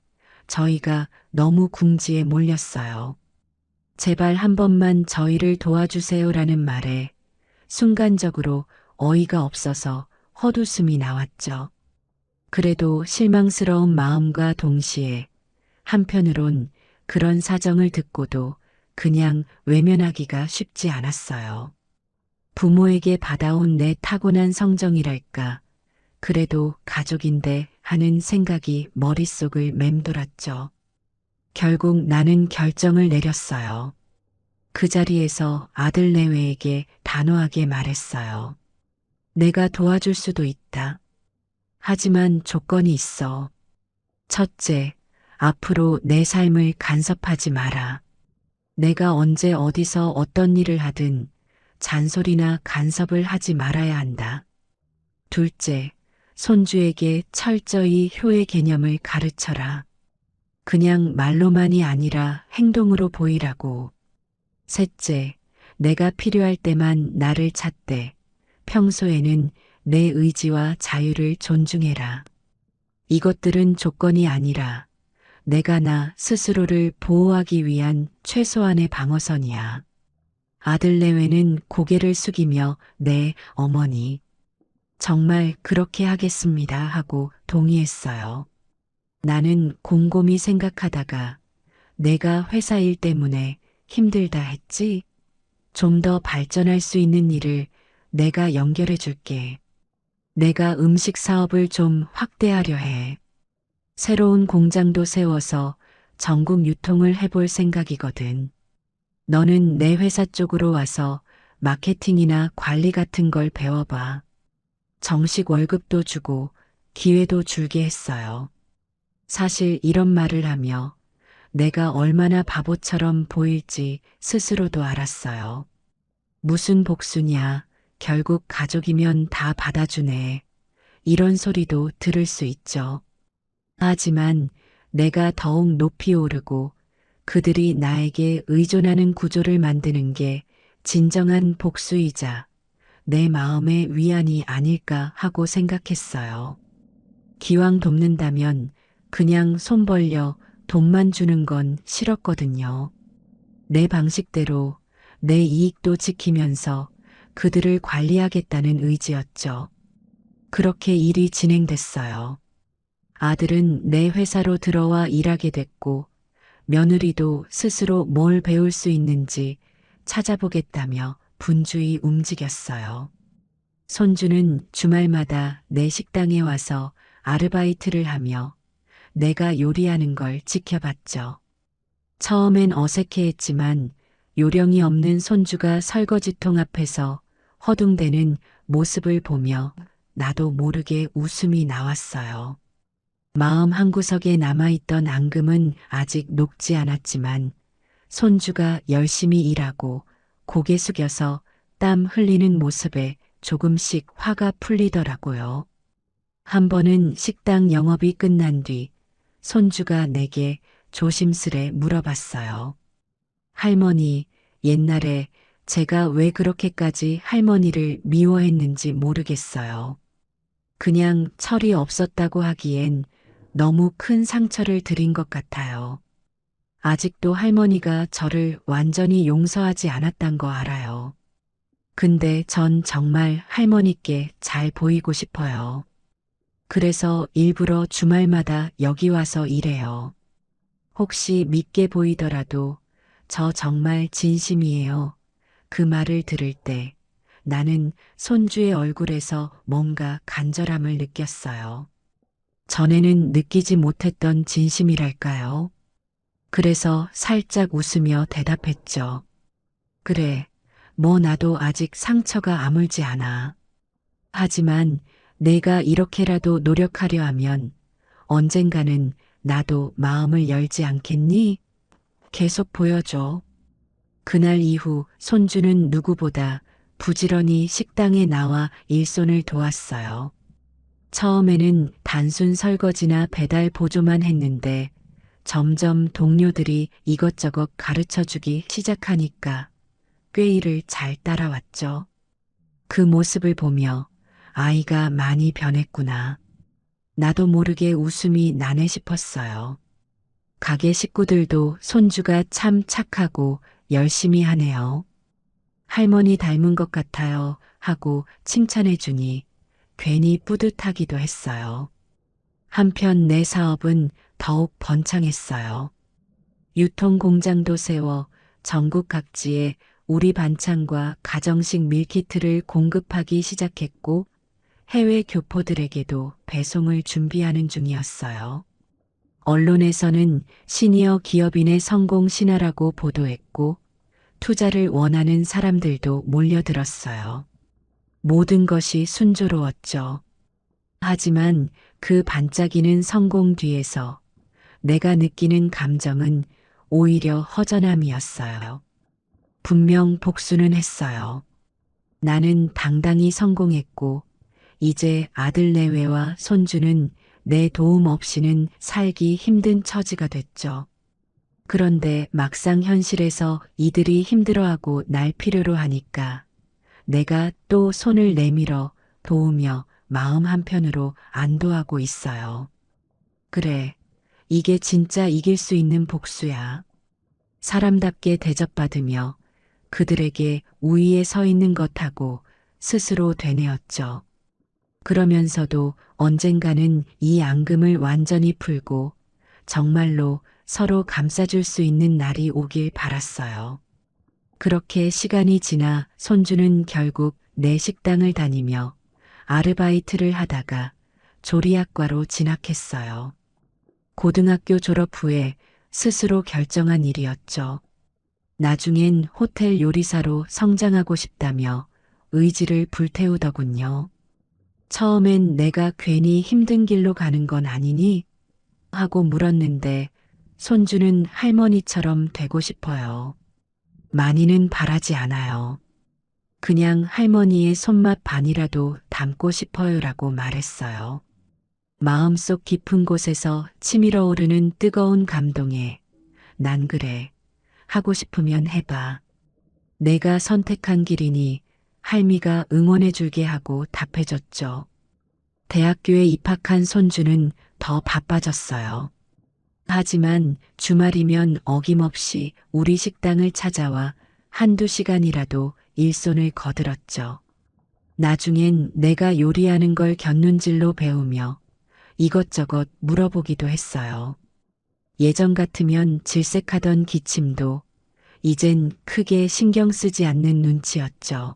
저희가 너무 궁지에 몰렸어요. 제발 한 번만 저희를 도와주세요라는 말에 순간적으로 어이가 없어서 헛웃음이 나왔죠. 그래도 실망스러운 마음과 동시에 한편으론 그런 사정을 듣고도 그냥 외면하기가 쉽지 않았어요. 부모에게 받아온 내 타고난 성정이랄까. 그래도 가족인데 하는 생각이 머릿속을 맴돌았죠. 결국 나는 결정을 내렸어요. 그 자리에서 아들 내외에게 단호하게 말했어요. 내가 도와줄 수도 있다. 하지만 조건이 있어. 첫째, 앞으로 내 삶을 간섭하지 마라. 내가 언제 어디서 어떤 일을 하든 잔소리나 간섭을 하지 말아야 한다. 둘째, 손주에게 철저히 효의 개념을 가르쳐라. 그냥 말로만이 아니라 행동으로 보이라고. 셋째, 내가 필요할 때만 나를 찾되 평소에는 내 의지와 자유를 존중해라. 이것들은 조건이 아니라 내가 나 스스로를 보호하기 위한 최소한의 방어선이야. 아들 내외는 고개를 숙이며 네, 어머니. 정말 그렇게 하겠습니다 하고 동의했어요. 나는 곰곰이 생각하다가 내가 회사 일 때문에 힘들다 했지? 좀 더 발전할 수 있는 일을 내가 연결해 줄게. 내가 음식 사업을 좀 확대하려 해. 새로운 공장도 세워서 전국 유통을 해볼 생각이거든. 너는 내 회사 쪽으로 와서 마케팅이나 관리 같은 걸 배워봐. 정식 월급도 주고 기회도 줄게 했어요. 사실 이런 말을 하며 내가 얼마나 바보처럼 보일지 스스로도 알았어요. 무슨 복수냐, 결국 가족이면 다 받아주네. 이런 소리도 들을 수 있죠. 하지만 내가 더욱 높이 오르고 그들이 나에게 의존하는 구조를 만드는 게 진정한 복수이자 내 마음의 위안이 아닐까 하고 생각했어요. 기왕 돕는다면 그냥 손 벌려 돈만 주는 건 싫었거든요. 내 방식대로 내 이익도 지키면서 그들을 관리하겠다는 의지였죠. 그렇게 일이 진행됐어요. 아들은 내 회사로 들어와 일하게 됐고 며느리도 스스로 뭘 배울 수 있는지 찾아보겠다며 분주히 움직였어요. 손주는 주말마다 내 식당에 와서 아르바이트를 하며 내가 요리하는 걸 지켜봤죠. 처음엔 어색해했지만 요령이 없는 손주가 설거지통 앞에서 허둥대는 모습을 보며 나도 모르게 웃음이 나왔어요. 마음 한구석에 남아있던 앙금은 아직 녹지 않았지만 손주가 열심히 일하고 고개 숙여서 땀 흘리는 모습에 조금씩 화가 풀리더라고요. 한 번은 식당 영업이 끝난 뒤 손주가 내게 조심스레 물어봤어요. 할머니, 옛날에 제가 왜 그렇게까지 할머니를 미워했는지 모르겠어요. 그냥 철이 없었다고 하기엔 너무 큰 상처를 드린 것 같아요. 아직도 할머니가 저를 완전히 용서하지 않았단 거 알아요. 근데 전 정말 할머니께 잘 보이고 싶어요. 그래서 일부러 주말마다 여기 와서 일해요. 혹시 믿게 보이더라도 저 정말 진심이에요. 그 말을 들을 때 나는 손주의 얼굴에서 뭔가 간절함을 느꼈어요. 전에는 느끼지 못했던 진심이랄까요? 그래서 살짝 웃으며 대답했죠. 그래, 뭐 나도 아직 상처가 아물지 않아. 하지만 내가 이렇게라도 노력하려 하면 언젠가는 나도 마음을 열지 않겠니? 계속 보여줘. 그날 이후 손주는 누구보다 부지런히 식당에 나와 일손을 도왔어요. 처음에는 단순 설거지나 배달 보조만 했는데 점점 동료들이 이것저것 가르쳐 주기 시작하니까 꾀일을 잘 따라왔죠. 그 모습을 보며 아이가 많이 변했구나. 나도 모르게 웃음이 나네 싶었어요. 가게 식구들도 손주가 참 착하고 열심히 하네요. 할머니 닮은 것 같아요 하고 칭찬해 주니 괜히 뿌듯하기도 했어요. 한편 내 사업은 더욱 번창했어요. 유통공장도 세워 전국 각지에 우리 반찬과 가정식 밀키트를 공급하기 시작했고 해외 교포들에게도 배송을 준비하는 중이었어요. 언론에서는 시니어 기업인의 성공 신화라고 보도했고 투자를 원하는 사람들도 몰려들었어요. 모든 것이 순조로웠죠. 하지만 그 반짝이는 성공 뒤에서 내가 느끼는 감정은 오히려 허전함이었어요. 분명 복수는 했어요. 나는 당당히 성공했고 이제 아들 내외와 손주는 내 도움 없이는 살기 힘든 처지가 됐죠. 그런데 막상 현실에서 이들이 힘들어하고 날 필요로 하니까 내가 또 손을 내밀어 도우며 마음 한편으로 안도하고 있어요. 그래, 이게 진짜 이길 수 있는 복수야. 사람답게 대접받으며 그들에게 우위에 서 있는 것하고 스스로 되뇌었죠. 그러면서도 언젠가는 이 앙금을 완전히 풀고 정말로 서로 감싸줄 수 있는 날이 오길 바랐어요. 그렇게 시간이 지나 손주는 결국 내 식당을 다니며 아르바이트를 하다가 조리학과로 진학했어요. 고등학교 졸업 후에 스스로 결정한 일이었죠. 나중엔 호텔 요리사로 성장하고 싶다며 의지를 불태우더군요. 처음엔 내가 괜히 힘든 길로 가는 건 아니니? 하고 물었는데 손주는 할머니처럼 되고 싶어요. 많이는 바라지 않아요. 그냥 할머니의 손맛 반이라도 담고 싶어요라고 말했어요. 마음속 깊은 곳에서 치밀어 오르는 뜨거운 감동에 난 그래. 하고 싶으면 해봐. 내가 선택한 길이니 할미가 응원해 줄게 하고 답해줬죠. 대학교에 입학한 손주는 더 바빠졌어요. 하지만 주말이면 어김없이 우리 식당을 찾아와 한두 시간이라도 일손을 거들었죠. 나중엔 내가 요리하는 걸 곁눈질로 배우며 이것저것 물어보기도 했어요. 예전 같으면 질색하던 기침도 이젠 크게 신경 쓰지 않는 눈치였죠.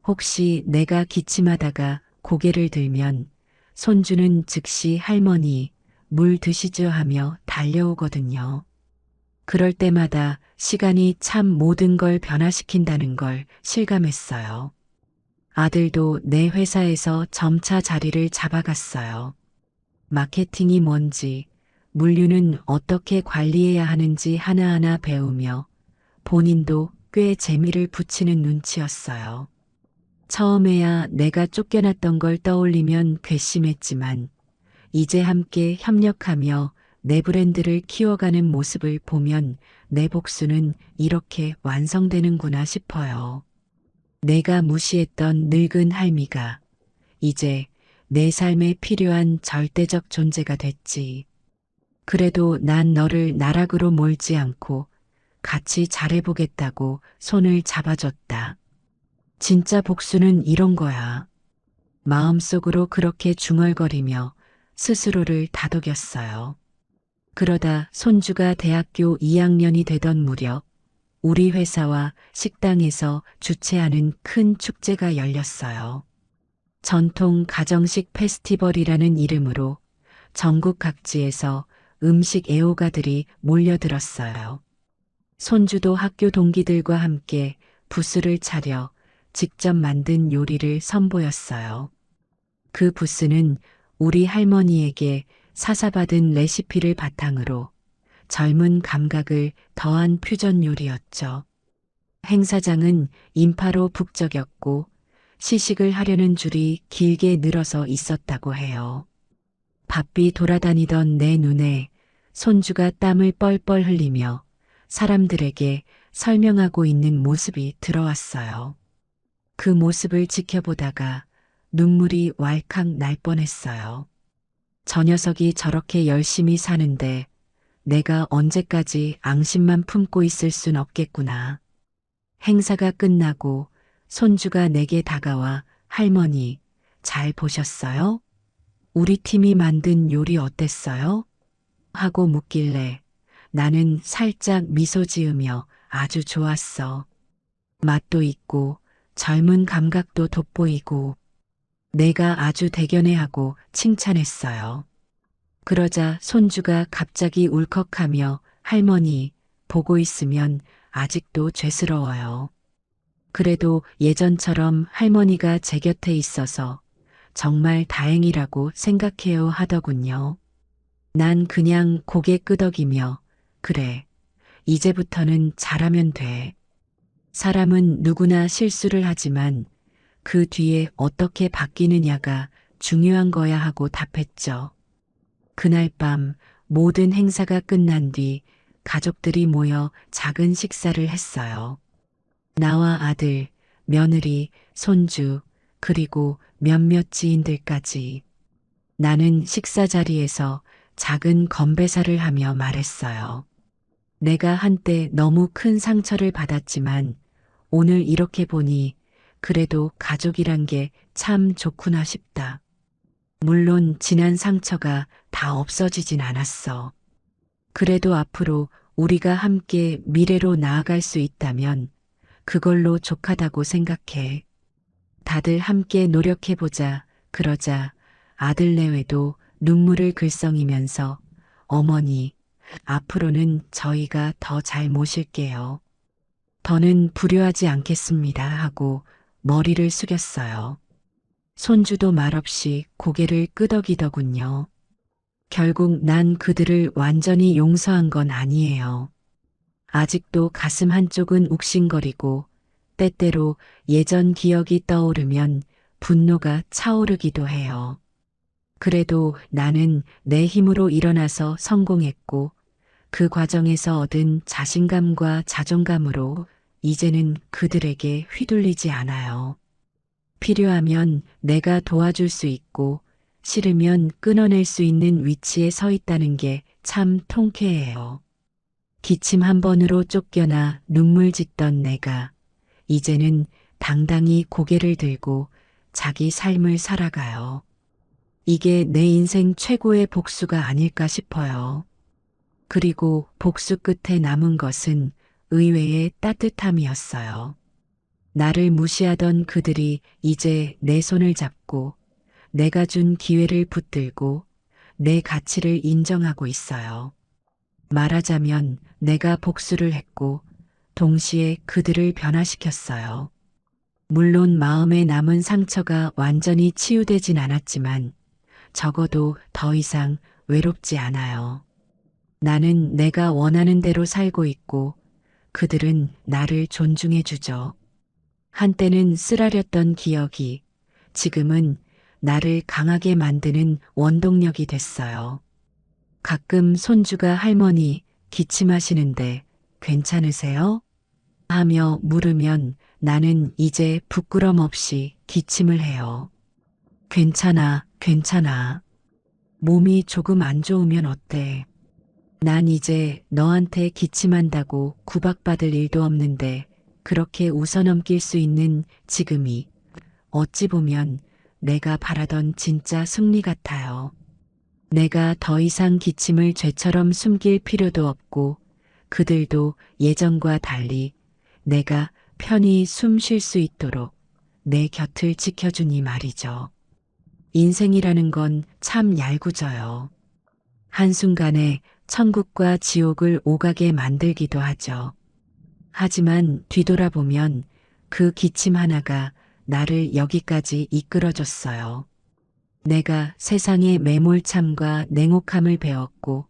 혹시 내가 기침하다가 고개를 들면 손주는 즉시 할머니 물 드시죠 하며 달려오거든요. 그럴 때마다 시간이 참 모든 걸 변화시킨다는 걸 실감했어요. 아들도 내 회사에서 점차 자리를 잡아갔어요. 마케팅이 뭔지, 물류는 어떻게 관리해야 하는지 하나하나 배우며 본인도 꽤 재미를 붙이는 눈치였어요. 처음에야 내가 쫓겨났던 걸 떠올리면 괘씸했지만 이제 함께 협력하며 내 브랜드를 키워가는 모습을 보면 내 복수는 이렇게 완성되는구나 싶어요. 내가 무시했던 늙은 할미가 이제 내 삶에 필요한 절대적 존재가 됐지. 그래도 난 너를 나락으로 몰지 않고 같이 잘해보겠다고 손을 잡아줬다. 진짜 복수는 이런 거야. 마음속으로 그렇게 중얼거리며 스스로를 다독였어요. 그러다 손주가 대학교 2학년이 되던 무렵 우리 회사와 식당에서 주최하는 큰 축제가 열렸어요. 전통 가정식 페스티벌이라는 이름으로 전국 각지에서 음식 애호가들이 몰려들었어요. 손주도 학교 동기들과 함께 부스를 차려 직접 만든 요리를 선보였어요. 그 부스는 우리 할머니에게 사사받은 레시피를 바탕으로 젊은 감각을 더한 퓨전 요리였죠. 행사장은 인파로 북적였고 시식을 하려는 줄이 길게 늘어서 있었다고 해요. 바삐 돌아다니던 내 눈에 손주가 땀을 뻘뻘 흘리며 사람들에게 설명하고 있는 모습이 들어왔어요. 그 모습을 지켜보다가 눈물이 왈칵 날 뻔했어요. 저 녀석이 저렇게 열심히 사는데 내가 언제까지 앙심만 품고 있을 순 없겠구나. 행사가 끝나고 손주가 내게 다가와 할머니, 잘 보셨어요? 우리 팀이 만든 요리 어땠어요? 하고 묻길래 나는 살짝 미소 지으며 아주 좋았어. 맛도 있고 젊은 감각도 돋보이고 내가 아주 대견해하고 칭찬했어요. 그러자 손주가 갑자기 울컥하며 할머니, 보고 있으면 아직도 죄스러워요. 그래도 예전처럼 할머니가 제 곁에 있어서 정말 다행이라고 생각해요 하더군요. 난 그냥 고개 끄덕이며 그래, 이제부터는 잘하면 돼. 사람은 누구나 실수를 하지만 그 뒤에 어떻게 바뀌느냐가 중요한 거야 하고 답했죠. 그날 밤 모든 행사가 끝난 뒤 가족들이 모여 작은 식사를 했어요. 나와 아들, 며느리, 손주, 그리고 몇몇 지인들까지. 나는 식사 자리에서 작은 건배사를 하며 말했어요. 내가 한때 너무 큰 상처를 받았지만 오늘 이렇게 보니 그래도 가족이란 게 참 좋구나 싶다. 물론 지난 상처가 다 없어지진 않았어. 그래도 앞으로 우리가 함께 미래로 나아갈 수 있다면 그걸로 족하다고 생각해. 다들 함께 노력해보자. 그러자 아들 내외도 눈물을 글썽이면서 어머니, 앞으로는 저희가 더 잘 모실게요. 더는 불효하지 않겠습니다 하고 머리를 숙였어요. 손주도 말없이 고개를 끄덕이더군요. 결국 난 그들을 완전히 용서한 건 아니에요. 아직도 가슴 한쪽은 욱신거리고 때때로 예전 기억이 떠오르면 분노가 차오르기도 해요. 그래도 나는 내 힘으로 일어나서 성공했고 그 과정에서 얻은 자신감과 자존감으로 이제는 그들에게 휘둘리지 않아요. 필요하면 내가 도와줄 수 있고 싫으면 끊어낼 수 있는 위치에 서 있다는 게 참 통쾌해요. 기침 한 번으로 쫓겨나 눈물 짓던 내가 이제는 당당히 고개를 들고 자기 삶을 살아가요. 이게 내 인생 최고의 복수가 아닐까 싶어요. 그리고 복수 끝에 남은 것은 의외의 따뜻함이었어요. 나를 무시하던 그들이 이제 내 손을 잡고 내가 준 기회를 붙들고 내 가치를 인정하고 있어요. 말하자면 내가 복수를 했고 동시에 그들을 변화시켰어요. 물론 마음에 남은 상처가 완전히 치유되진 않았지만 적어도 더 이상 외롭지 않아요. 나는 내가 원하는 대로 살고 있고 그들은 나를 존중해 주죠. 한때는 쓰라렸던 기억이 지금은 나를 강하게 만드는 원동력이 됐어요. 가끔 손주가 할머니 기침하시는데 괜찮으세요? 하며 물으면 나는 이제 부끄럼 없이 기침을 해요. 괜찮아. 괜찮아. 몸이 조금 안 좋으면 어때? 난 이제 너한테 기침한다고 구박받을 일도 없는데 그렇게 웃어넘길 수 있는 지금이 어찌 보면 내가 바라던 진짜 승리 같아요. 내가 더 이상 기침을 죄처럼 숨길 필요도 없고 그들도 예전과 달리 내가 편히 숨 쉴 수 있도록 내 곁을 지켜주니 말이죠. 인생이라는 건 참 얄궂어요. 한순간에 천국과 지옥을 오가게 만들기도 하죠. 하지만 뒤돌아보면 그 기침 하나가 나를 여기까지 이끌어줬어요. 내가 세상의 매몰참과 냉혹함을 배웠고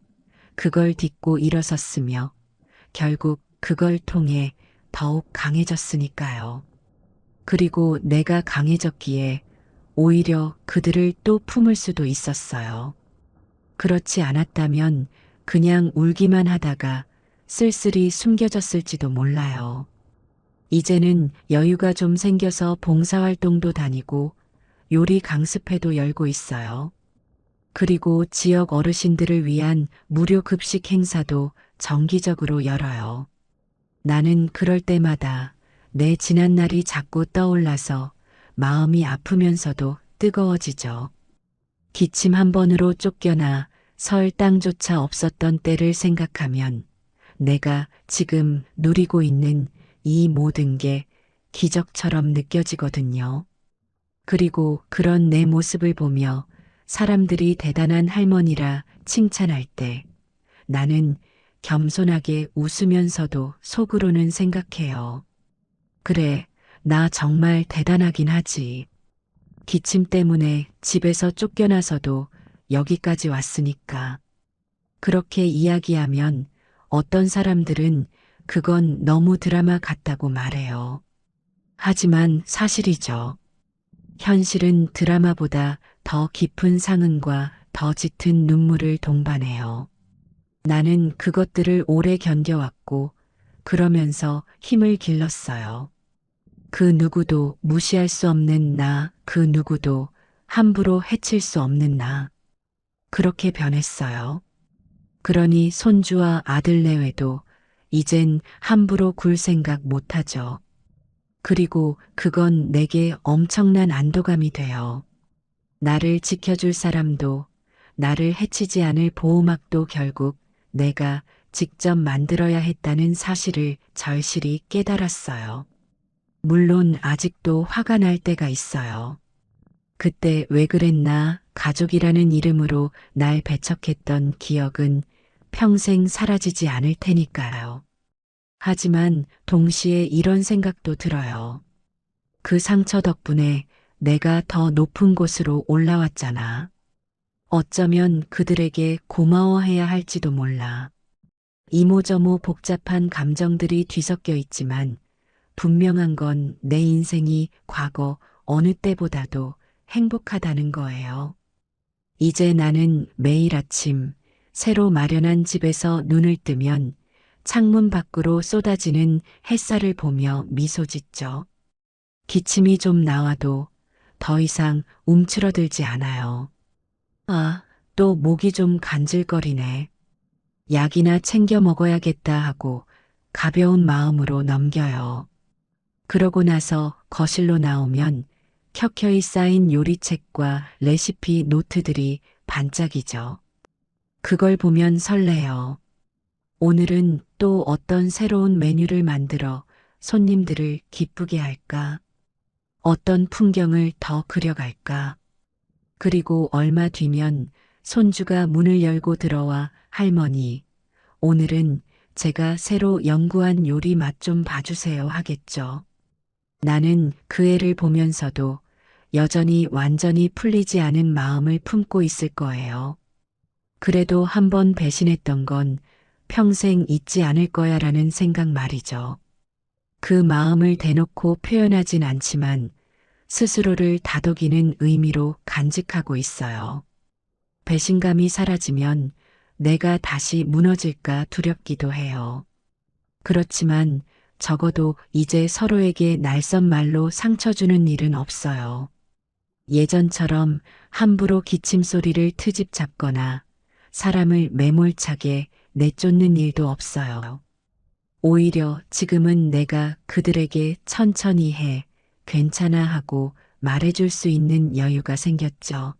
그걸 딛고 일어섰으며 결국 그걸 통해 더욱 강해졌으니까요. 그리고 내가 강해졌기에 오히려 그들을 또 품을 수도 있었어요. 그렇지 않았다면 그냥 울기만 하다가 쓸쓸히 숨겨졌을지도 몰라요. 이제는 여유가 좀 생겨서 봉사활동도 다니고 요리 강습회도 열고 있어요. 그리고 지역 어르신들을 위한 무료 급식 행사도 정기적으로 열어요. 나는 그럴 때마다 내 지난 날이 자꾸 떠올라서 마음이 아프면서도 뜨거워지죠. 기침 한 번으로 쫓겨나 설 땅조차 없었던 때를 생각하면 내가 지금 누리고 있는 이 모든 게 기적처럼 느껴지거든요. 그리고 그런 내 모습을 보며 사람들이 대단한 할머니라 칭찬할 때 나는 겸손하게 웃으면서도 속으로는 생각해요. 그래, 나 정말 대단하긴 하지. 기침 때문에 집에서 쫓겨나서도 여기까지 왔으니까. 그렇게 이야기하면 어떤 사람들은 그건 너무 드라마 같다고 말해요. 하지만 사실이죠. 현실은 드라마보다 더 깊은 상흔과 더 짙은 눈물을 동반해요. 나는 그것들을 오래 견뎌왔고 그러면서 힘을 길렀어요. 그 누구도 무시할 수 없는 나, 그 누구도 함부로 해칠 수 없는 나. 그렇게 변했어요. 그러니 손주와 아들 내외도 이젠 함부로 굴 생각 못하죠. 그리고 그건 내게 엄청난 안도감이 돼요. 나를 지켜줄 사람도 나를 해치지 않을 보호막도 결국 내가 직접 만들어야 했다는 사실을 절실히 깨달았어요. 물론 아직도 화가 날 때가 있어요. 그때 왜 그랬나 가족이라는 이름으로 날 배척했던 기억은 평생 사라지지 않을 테니까요. 하지만 동시에 이런 생각도 들어요. 그 상처 덕분에 내가 더 높은 곳으로 올라왔잖아. 어쩌면 그들에게 고마워해야 할지도 몰라. 이모저모 복잡한 감정들이 뒤섞여 있지만 분명한 건 내 인생이 과거 어느 때보다도 행복하다는 거예요. 이제 나는 매일 아침 새로 마련한 집에서 눈을 뜨면 창문 밖으로 쏟아지는 햇살을 보며 미소 짓죠. 기침이 좀 나와도 더 이상 움츠러들지 않아요. 아, 또 목이 좀 간질거리네. 약이나 챙겨 먹어야겠다 하고 가벼운 마음으로 넘겨요. 그러고 나서 거실로 나오면 켜켜이 쌓인 요리책과 레시피 노트들이 반짝이죠. 그걸 보면 설레요. 오늘은 또 어떤 새로운 메뉴를 만들어 손님들을 기쁘게 할까? 어떤 풍경을 더 그려갈까? 그리고 얼마 뒤면 손주가 문을 열고 들어와 할머니, 오늘은 제가 새로 연구한 요리 맛 좀 봐주세요 하겠죠. 나는 그 애를 보면서도 여전히 완전히 풀리지 않은 마음을 품고 있을 거예요. 그래도 한번 배신했던 건 평생 잊지 않을 거야라는 생각 말이죠. 그 마음을 대놓고 표현하진 않지만 스스로를 다독이는 의미로 간직하고 있어요. 배신감이 사라지면 내가 다시 무너질까 두렵기도 해요. 그렇지만 적어도 이제 서로에게 날선 말로 상처 주는 일은 없어요. 예전처럼 함부로 기침 소리를 트집 잡거나 사람을 매몰차게 내쫓는 일도 없어요. 오히려 지금은 내가 그들에게 천천히 해, 괜찮아 하고 말해줄 수 있는 여유가 생겼죠.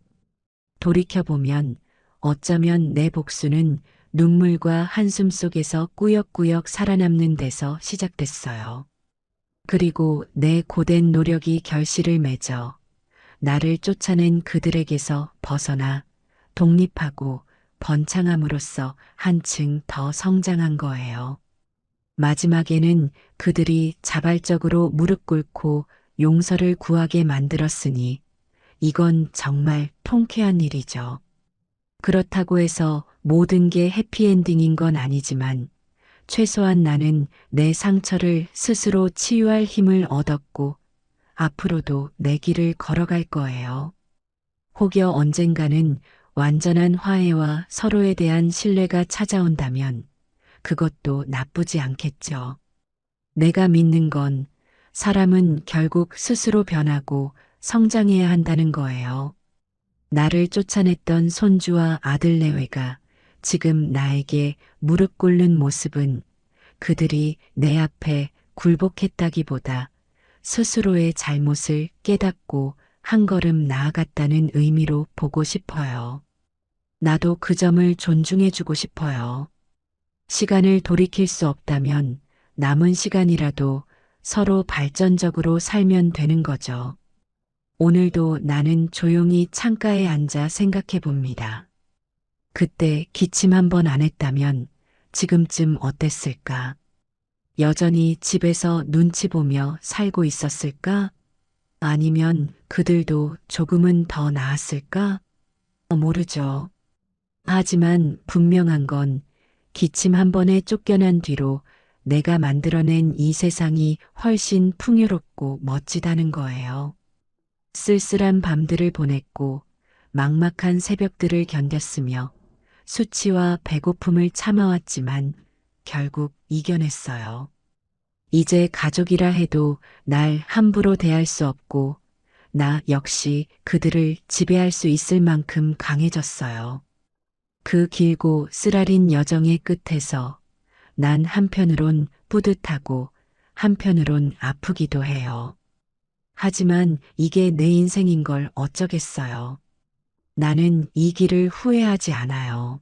돌이켜보면 어쩌면 내 복수는 눈물과 한숨 속에서 꾸역꾸역 살아남는 데서 시작됐어요. 그리고 내 고된 노력이 결실을 맺어 나를 쫓아낸 그들에게서 벗어나 독립하고 번창함으로써 한층 더 성장한 거예요. 마지막에는 그들이 자발적으로 무릎 꿇고 용서를 구하게 만들었으니 이건 정말 통쾌한 일이죠. 그렇다고 해서 모든 게 해피엔딩인 건 아니지만 최소한 나는 내 상처를 스스로 치유할 힘을 얻었고 앞으로도 내 길을 걸어갈 거예요. 혹여 언젠가는 완전한 화해와 서로에 대한 신뢰가 찾아온다면 그것도 나쁘지 않겠죠. 내가 믿는 건 사람은 결국 스스로 변하고 성장해야 한다는 거예요. 나를 쫓아냈던 손주와 아들 내외가 지금 나에게 무릎 꿇는 모습은 그들이 내 앞에 굴복했다기보다 스스로의 잘못을 깨닫고 한 걸음 나아갔다는 의미로 보고 싶어요. 나도 그 점을 존중해주고 싶어요. 시간을 돌이킬 수 없다면 남은 시간이라도 서로 발전적으로 살면 되는 거죠. 오늘도 나는 조용히 창가에 앉아 생각해 봅니다. 그때 기침 한 번 안 했다면 지금쯤 어땠을까? 여전히 집에서 눈치 보며 살고 있었을까? 아니면 그들도 조금은 더 나았을까? 모르죠. 하지만 분명한 건 기침 한 번에 쫓겨난 뒤로 내가 만들어낸 이 세상이 훨씬 풍요롭고 멋지다는 거예요. 쓸쓸한 밤들을 보냈고 막막한 새벽들을 견뎠으며 수치와 배고픔을 참아왔지만 결국 이겨냈어요. 이제 가족이라 해도 날 함부로 대할 수 없고 나 역시 그들을 지배할 수 있을 만큼 강해졌어요. 그 길고 쓰라린 여정의 끝에서 난 한편으론 뿌듯하고 한편으론 아프기도 해요. 하지만 이게 내 인생인 걸 어쩌겠어요. 나는 이 길을 후회하지 않아요.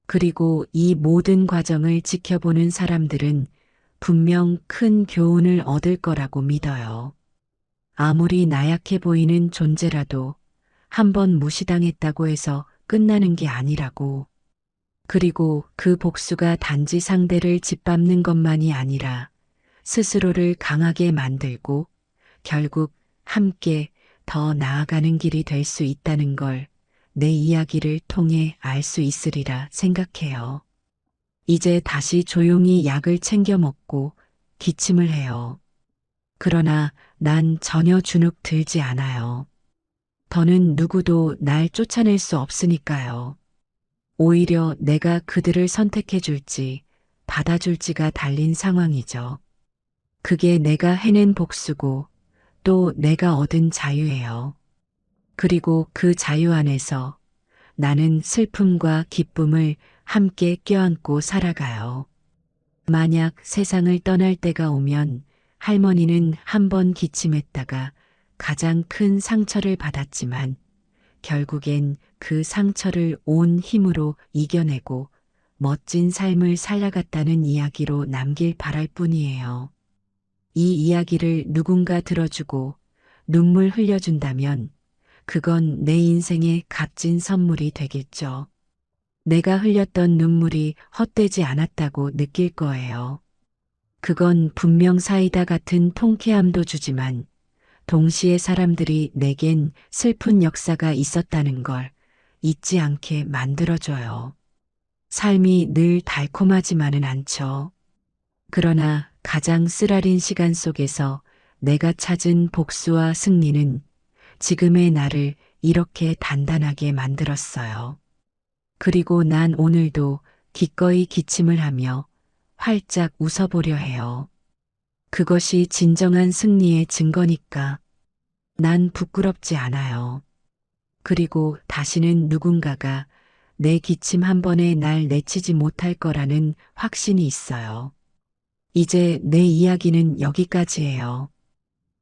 그리고 이 모든 과정을 지켜보는 사람들은 분명 큰 교훈을 얻을 거라고 믿어요. 아무리 나약해 보이는 존재라도 한번 무시당했다고 해서 끝나는 게 아니라고. 그리고 그 복수가 단지 상대를 짓밟는 것만이 아니라 스스로를 강하게 만들고 결국 함께 더 나아가는 길이 될 수 있다는 걸 내 이야기를 통해 알 수 있으리라 생각해요. 이제 다시 조용히 약을 챙겨 먹고 기침을 해요. 그러나 난 전혀 주눅 들지 않아요. 더는 누구도 날 쫓아낼 수 없으니까요. 오히려 내가 그들을 선택해 줄지 받아줄지가 달린 상황이죠. 그게 내가 해낸 복수고 또 내가 얻은 자유예요. 그리고 그 자유 안에서 나는 슬픔과 기쁨을 함께 껴안고 살아가요. 만약 세상을 떠날 때가 오면 할머니는 한 번 기침했다가 가장 큰 상처를 받았지만 결국엔 그 상처를 온 힘으로 이겨내고 멋진 삶을 살아갔다는 이야기로 남길 바랄 뿐이에요. 이 이야기를 누군가 들어주고 눈물 흘려준다면 그건 내 인생의 값진 선물이 되겠죠. 내가 흘렸던 눈물이 헛되지 않았다고 느낄 거예요. 그건 분명 사이다 같은 통쾌함도 주지만 동시에 사람들이 내겐 슬픈 역사가 있었다는 걸 잊지 않게 만들어줘요. 삶이 늘 달콤하지만은 않죠. 그러나 가장 쓰라린 시간 속에서 내가 찾은 복수와 승리는 지금의 나를 이렇게 단단하게 만들었어요. 그리고 난 오늘도 기꺼이 기침을 하며 활짝 웃어보려 해요. 그것이 진정한 승리의 증거니까. 난 부끄럽지 않아요. 그리고 다시는 누군가가 내 기침 한 번에 날 내치지 못할 거라는 확신이 있어요. 이제 내 이야기는 여기까지예요.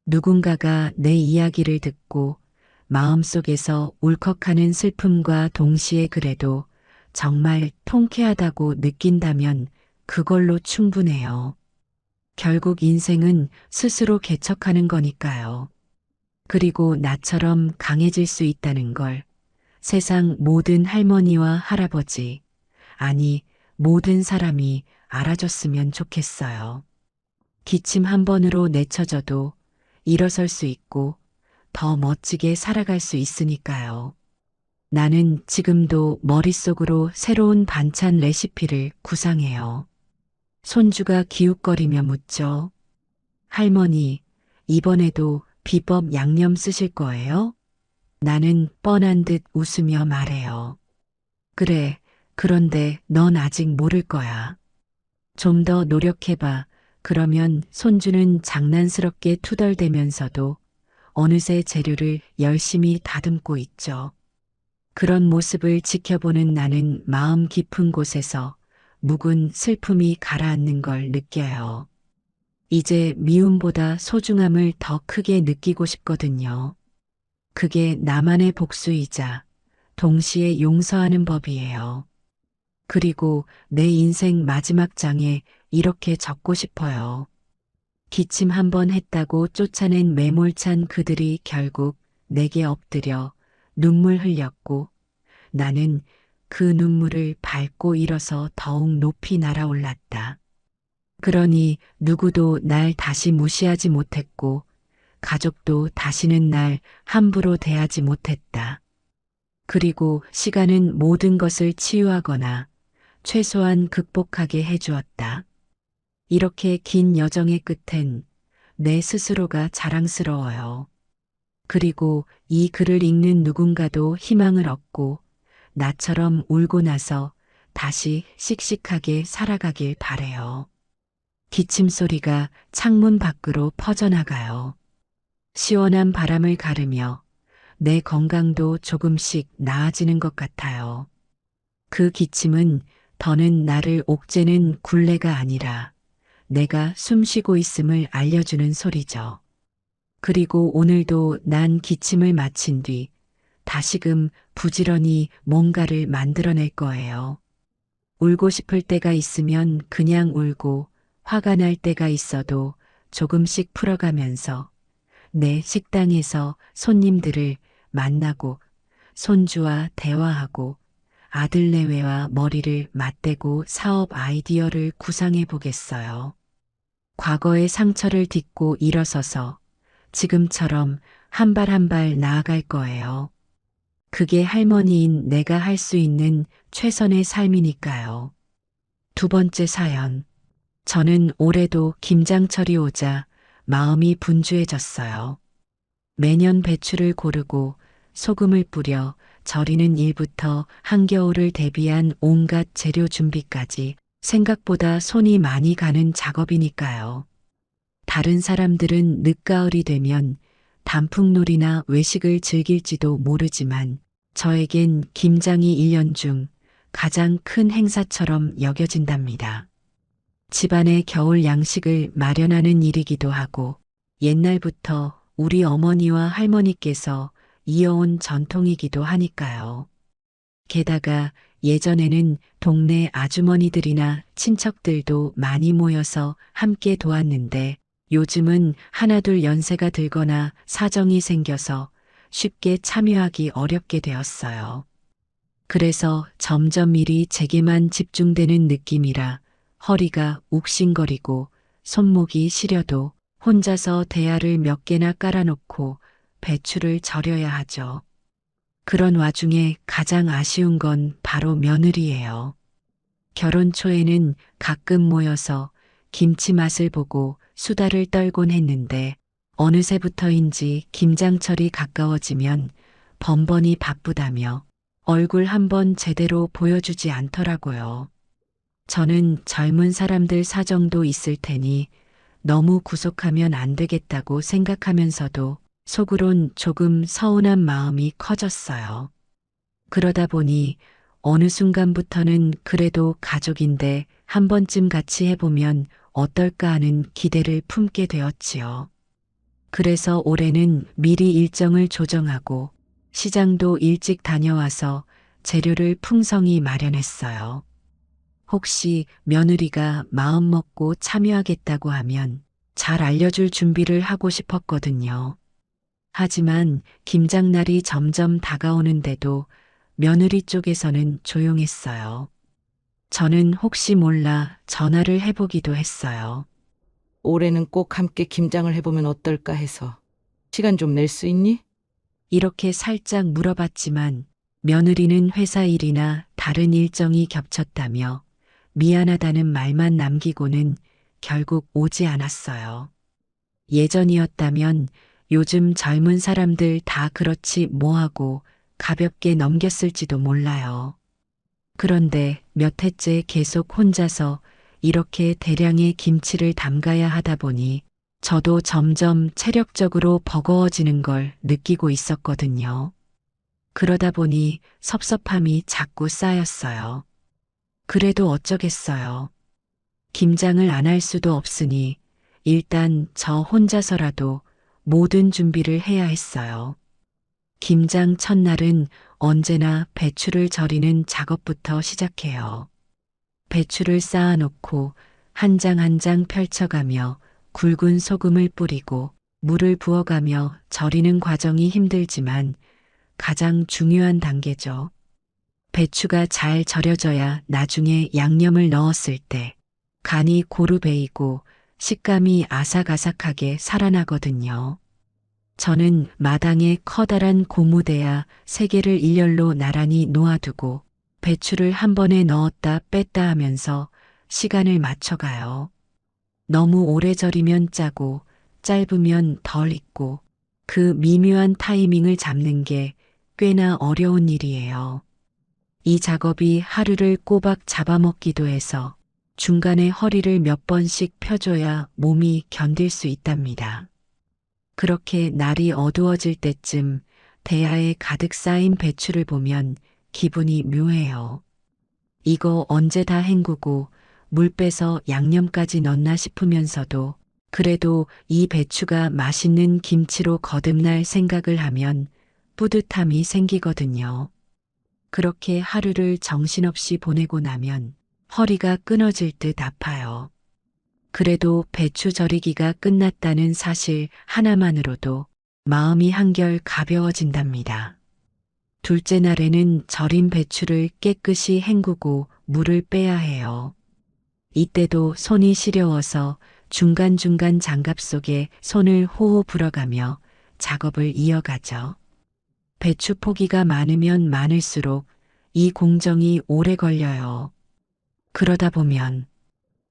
누군가가 내 이야기를 듣고 마음속에서 울컥하는 슬픔과 동시에 그래도 정말 통쾌하다고 느낀다면 그걸로 충분해요. 결국 인생은 스스로 개척하는 거니까요. 그리고 나처럼 강해질 수 있다는 걸 세상 모든 할머니와 할아버지, 아니, 모든 사람이 알아줬으면 좋겠어요. 기침 한 번으로 내쳐져도 일어설 수 있고 더 멋지게 살아갈 수 있으니까요. 나는 지금도 머릿속으로 새로운 반찬 레시피를 구상해요. 손주가 기웃거리며 묻죠. 할머니, 이번에도 비법 양념 쓰실 거예요? 나는 뻔한 듯 웃으며 말해요. 그래, 그런데 넌 아직 모를 거야. 좀 더 노력해봐. 그러면 손주는 장난스럽게 투덜대면서도 어느새 재료를 열심히 다듬고 있죠. 그런 모습을 지켜보는 나는 마음 깊은 곳에서 묵은 슬픔이 가라앉는 걸 느껴요. 이제 미움보다 소중함을 더 크게 느끼고 싶거든요. 그게 나만의 복수이자 동시에 용서하는 법이에요. 그리고 내 인생 마지막 장에 이렇게 적고 싶어요. 기침 한 번 했다고 쫓아낸 매몰찬 그들이 결국 내게 엎드려 눈물 흘렸고 나는 그 눈물을 밟고 일어서 더욱 높이 날아올랐다. 그러니 누구도 날 다시 무시하지 못했고 가족도 다시는 날 함부로 대하지 못했다. 그리고 시간은 모든 것을 치유하거나 최소한 극복하게 해주었다. 이렇게 긴 여정의 끝엔 내 스스로가 자랑스러워요. 그리고 이 글을 읽는 누군가도 희망을 얻고 나처럼 울고 나서 다시 씩씩하게 살아가길 바래요. 기침 소리가 창문 밖으로 퍼져나가요. 시원한 바람을 가르며 내 건강도 조금씩 나아지는 것 같아요. 그 기침은 더는 나를 옥죄는 굴레가 아니라 내가 숨쉬고 있음을 알려주는 소리죠. 그리고 오늘도 난 기침을 마친 뒤 다시금 부지런히 뭔가를 만들어낼 거예요. 울고 싶을 때가 있으면 그냥 울고 화가 날 때가 있어도 조금씩 풀어가면서 내 식당에서 손님들을 만나고 손주와 대화하고 아들 내외와 머리를 맞대고 사업 아이디어를 구상해 보겠어요. 과거의 상처를 딛고 일어서서 지금처럼 한 발 한 발 나아갈 거예요. 그게 할머니인 내가 할 수 있는 최선의 삶이니까요. 두 번째 사연. 저는 올해도 김장철이 오자 마음이 분주해졌어요. 매년 배추를 고르고 소금을 뿌려 절이는 일부터 한겨울을 대비한 온갖 재료 준비까지 생각보다 손이 많이 가는 작업이니까요. 다른 사람들은 늦가을이 되면 단풍놀이나 외식을 즐길지도 모르지만 저에겐 김장이 1년 중 가장 큰 행사처럼 여겨진답니다. 집안의 겨울 양식을 마련하는 일이기도 하고 옛날부터 우리 어머니와 할머니께서 이어온 전통이기도 하니까요. 게다가 예전에는 동네 아주머니들이나 친척들도 많이 모여서 함께 도왔는데 요즘은 하나둘 연세가 들거나 사정이 생겨서 쉽게 참여하기 어렵게 되었어요. 그래서 점점 일이 제게만 집중되는 느낌이라 허리가 욱신거리고 손목이 시려도 혼자서 대야를 몇 개나 깔아놓고 배추를 절여야 하죠. 그런 와중에 가장 아쉬운 건 바로 며느리예요. 결혼 초에는 가끔 모여서 김치 맛을 보고 수다를 떨곤 했는데 어느새부터인지 김장철이 가까워지면 번번이 바쁘다며 얼굴 한번 제대로 보여주지 않더라고요. 저는 젊은 사람들 사정도 있을 테니 너무 구속하면 안 되겠다고 생각하면서도 속으론 조금 서운한 마음이 커졌어요. 그러다 보니 어느 순간부터는 그래도 가족인데 한 번쯤 같이 해보면 어떨까 하는 기대를 품게 되었지요. 그래서 올해는 미리 일정을 조정하고 시장도 일찍 다녀와서 재료를 풍성히 마련했어요. 혹시 며느리가 마음 먹고 참여하겠다고 하면 잘 알려줄 준비를 하고 싶었거든요. 하지만 김장날이 점점 다가오는데도 며느리 쪽에서는 조용했어요. 저는 혹시 몰라 전화를 해보기도 했어요. 올해는 꼭 함께 김장을 해보면 어떨까 해서. 시간 좀 낼 수 있니? 이렇게 살짝 물어봤지만 며느리는 회사 일이나 다른 일정이 겹쳤다며 미안하다는 말만 남기고는 결국 오지 않았어요. 예전이었다면 요즘 젊은 사람들 다 그렇지 뭐하고 가볍게 넘겼을지도 몰라요. 그런데 몇 해째 계속 혼자서 이렇게 대량의 김치를 담가야 하다 보니 저도 점점 체력적으로 버거워지는 걸 느끼고 있었거든요. 그러다 보니 섭섭함이 자꾸 쌓였어요. 그래도 어쩌겠어요. 김장을 안 할 수도 없으니 일단 저 혼자서라도 모든 준비를 해야 했어요. 김장 첫날은 언제나 배추를 절이는 작업부터 시작해요. 배추를 쌓아놓고 한 장 한 장 펼쳐가며 굵은 소금을 뿌리고 물을 부어가며 절이는 과정이 힘들지만 가장 중요한 단계죠. 배추가 잘 절여져야 나중에 양념을 넣었을 때 간이 고루 배이고 식감이 아삭아삭하게 살아나거든요. 저는 마당에 커다란 고무대야 3개를 일렬로 나란히 놓아두고 배추를 한 번에 넣었다 뺐다 하면서 시간을 맞춰가요. 너무 오래 절이면 짜고 짧으면 덜 익고 그 미묘한 타이밍을 잡는 게 꽤나 어려운 일이에요. 이 작업이 하루를 꼬박 잡아먹기도 해서 중간에 허리를 몇 번씩 펴줘야 몸이 견딜 수 있답니다. 그렇게 날이 어두워질 때쯤 대야에 가득 쌓인 배추를 보면 기분이 묘해요. 이거 언제 다 헹구고 물 빼서 양념까지 넣나 싶으면서도 그래도 이 배추가 맛있는 김치로 거듭날 생각을 하면 뿌듯함이 생기거든요. 그렇게 하루를 정신없이 보내고 나면 허리가 끊어질 듯 아파요. 그래도 배추 절이기가 끝났다는 사실 하나만으로도 마음이 한결 가벼워진답니다. 둘째 날에는 절인 배추를 깨끗이 헹구고 물을 빼야 해요. 이때도 손이 시려워서 중간중간 장갑 속에 손을 호호 불어가며 작업을 이어가죠. 배추 포기가 많으면 많을수록 이 공정이 오래 걸려요. 그러다 보면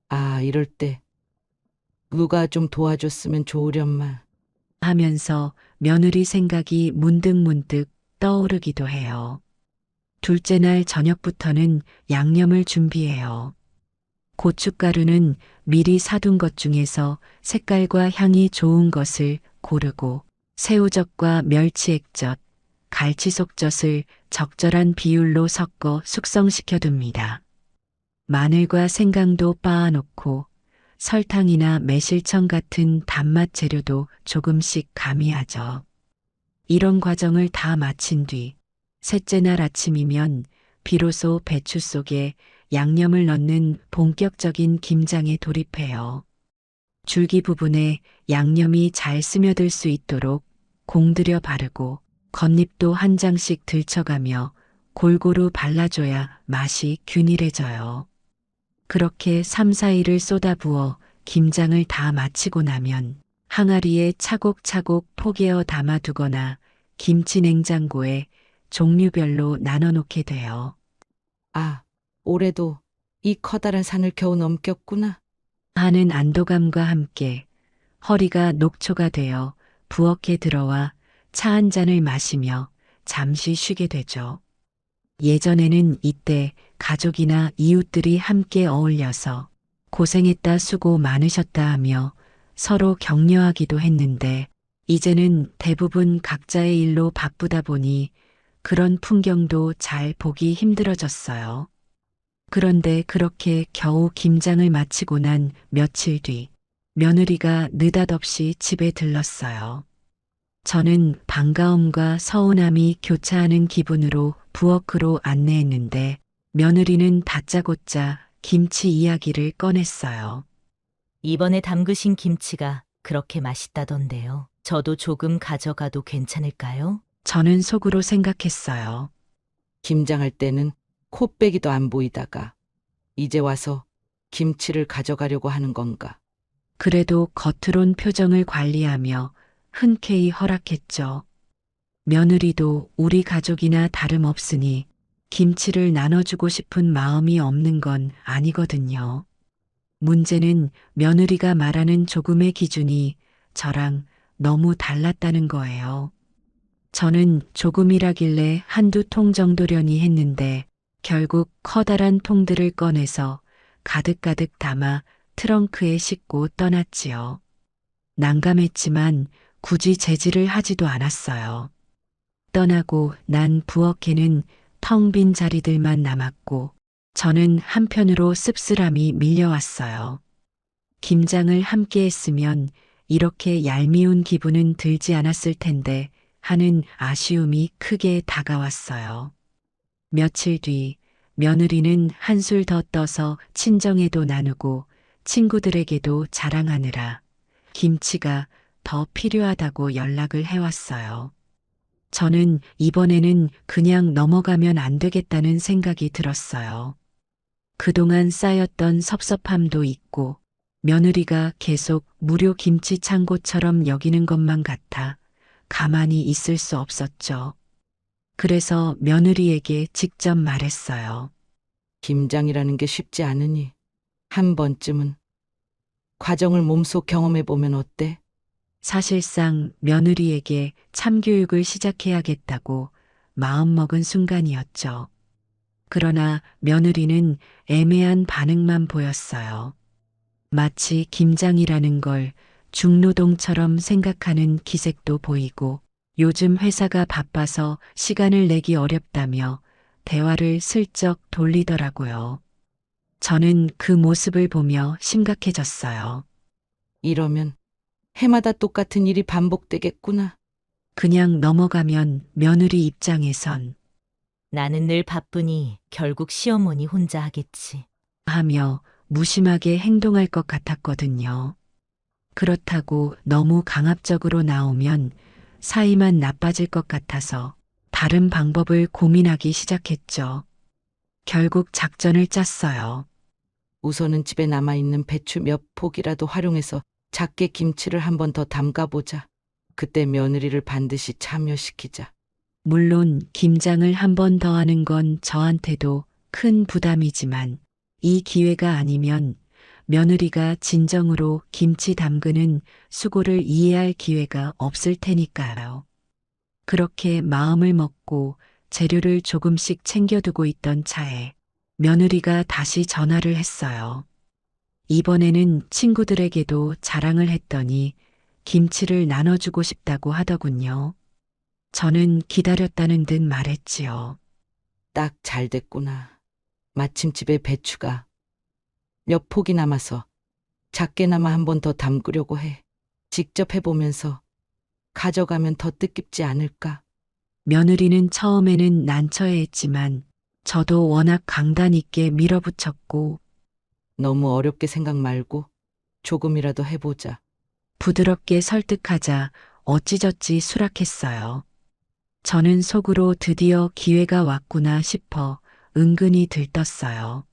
아, 이럴 때 누가 좀 도와줬으면 좋으련만. 하면서 며느리 생각이 문득문득 떠오르기도 해요. 둘째 날 저녁부터는 양념을 준비해요. 고춧가루는 미리 사둔 것 중에서 색깔과 향이 좋은 것을 고르고 새우젓과 멸치액젓, 갈치속젓을 적절한 비율로 섞어 숙성시켜 둡니다. 마늘과 생강도 빻아놓고 설탕이나 매실청 같은 단맛 재료도 조금씩 가미하죠. 이런 과정을 다 마친 뒤 셋째 날 아침이면 비로소 배추 속에 양념을 넣는 본격적인 김장에 돌입해요. 줄기 부분에 양념이 잘 스며들 수 있도록 공들여 바르고 겉잎도 한 장씩 들쳐가며 골고루 발라줘야 맛이 균일해져요. 그렇게 3, 4일을 쏟아부어 김장을 다 마치고 나면 항아리에 차곡차곡 포개어 담아두거나 김치 냉장고에 종류별로 나눠 놓게 돼요. 아, 올해도 이 커다란 산을 겨우 넘겼구나. 하는 안도감과 함께 허리가 녹초가 되어 부엌에 들어와 차 한 잔을 마시며 잠시 쉬게 되죠. 예전에는 이때 가족이나 이웃들이 함께 어울려서 고생했다 수고 많으셨다 하며 서로 격려하기도 했는데 이제는 대부분 각자의 일로 바쁘다 보니 그런 풍경도 잘 보기 힘들어졌어요. 그런데 그렇게 겨우 김장을 마치고 난 며칠 뒤 며느리가 느닷없이 집에 들렀어요. 저는 반가움과 서운함이 교차하는 기분으로 부엌으로 안내했는데 며느리는 다짜고짜 김치 이야기를 꺼냈어요. 이번에 담그신 김치가 그렇게 맛있다던데요. 저도 조금 가져가도 괜찮을까요? 저는 속으로 생각했어요. 김장할 때는 코빼기도 안 보이다가 이제 와서 김치를 가져가려고 하는 건가? 그래도 겉으론 표정을 관리하며 흔쾌히 허락했죠. 며느리도 우리 가족이나 다름없으니 김치를 나눠주고 싶은 마음이 없는 건 아니거든요. 문제는 며느리가 말하는 조금의 기준이 저랑 너무 달랐다는 거예요. 저는 조금이라길래 한두 통 정도려니 했는데 결국 커다란 통들을 꺼내서 가득가득 담아 트렁크에 싣고 떠났지요. 난감했지만 굳이 제지를 하지도 않았어요. 떠나고 난 부엌에는 텅 빈 자리들만 남았고 저는 한편으로 씁쓸함이 밀려왔어요. 김장을 함께 했으면 이렇게 얄미운 기분은 들지 않았을 텐데 하는 아쉬움이 크게 다가왔어요. 며칠 뒤 며느리는 한술 더 떠서 친정에도 나누고 친구들에게도 자랑하느라 김치가 더 필요하다고 연락을 해왔어요. 저는 이번에는 그냥 넘어가면 안 되겠다는 생각이 들었어요. 그동안 쌓였던 섭섭함도 있고 며느리가 계속 무료 김치 창고처럼 여기는 것만 같아 가만히 있을 수 없었죠. 그래서 며느리에게 직접 말했어요. 김장이라는 게 쉽지 않으니 한 번쯤은 과정을 몸소 경험해 보면 어때? 사실상 며느리에게 참교육을 시작해야겠다고 마음먹은 순간이었죠. 그러나 며느리는 애매한 반응만 보였어요. 마치 김장이라는 걸 중노동처럼 생각하는 기색도 보이고 요즘 회사가 바빠서 시간을 내기 어렵다며 대화를 슬쩍 돌리더라고요. 저는 그 모습을 보며 심각해졌어요. 이러면 해마다 똑같은 일이 반복되겠구나. 그냥 넘어가면 며느리 입장에선 나는 늘 바쁘니 결국 시어머니 혼자 하겠지. 하며 무심하게 행동할 것 같았거든요. 그렇다고 너무 강압적으로 나오면 사이만 나빠질 것 같아서 다른 방법을 고민하기 시작했죠. 결국 작전을 짰어요. 우선은 집에 남아있는 배추 몇 폭이라도 활용해서 작게 김치를 한 번 더 담가보자. 그때 며느리를 반드시 참여시키자. 물론 김장을 한 번 더 하는 건 저한테도 큰 부담이지만 이 기회가 아니면 며느리가 진정으로 김치 담그는 수고를 이해할 기회가 없을 테니까요. 그렇게 마음을 먹고 재료를 조금씩 챙겨두고 있던 차에 며느리가 다시 전화를 했어요. 이번에는 친구들에게도 자랑을 했더니 김치를 나눠주고 싶다고 하더군요. 저는 기다렸다는 듯 말했지요. 딱 잘 됐구나. 마침 집에 배추가 몇 폭이 남아서 작게나마 한 번 더 담그려고 해. 직접 해보면서 가져가면 더 뜻깊지 않을까? 며느리는 처음에는 난처해했지만 저도 워낙 강단 있게 밀어붙였고 너무 어렵게 생각 말고 조금이라도 해보자. 부드럽게 설득하자 어찌저찌 수락했어요. 저는 속으로 드디어 기회가 왔구나 싶어 은근히 들떴어요.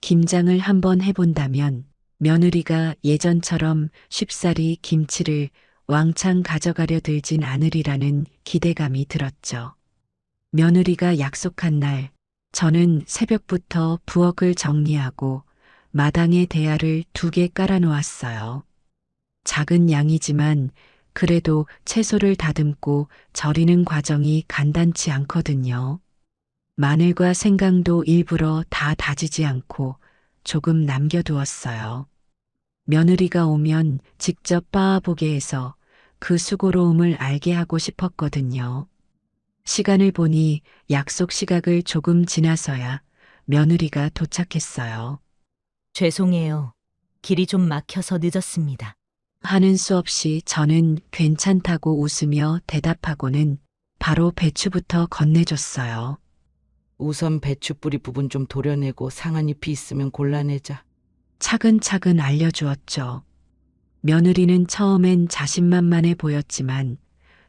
김장을 한번 해본다면 며느리가 예전처럼 쉽사리 김치를 왕창 가져가려 들진 않으리라는 기대감이 들었죠. 며느리가 약속한 날, 저는 새벽부터 부엌을 정리하고 마당에 대야를 2개 깔아놓았어요. 작은 양이지만 그래도 채소를 다듬고 절이는 과정이 간단치 않거든요. 마늘과 생강도 일부러 다 다지지 않고 조금 남겨두었어요. 며느리가 오면 직접 빻아보게 해서 그 수고로움을 알게 하고 싶었거든요. 시간을 보니 약속 시각을 조금 지나서야 며느리가 도착했어요. 죄송해요. 길이 좀 막혀서 늦었습니다. 하는 수 없이 저는 괜찮다고 웃으며 대답하고는 바로 배추부터 건네줬어요. 우선 배추 뿌리 부분 좀 도려내고 상한 잎이 있으면 골라내자. 차근차근 알려주었죠. 며느리는 처음엔 자신만만해 보였지만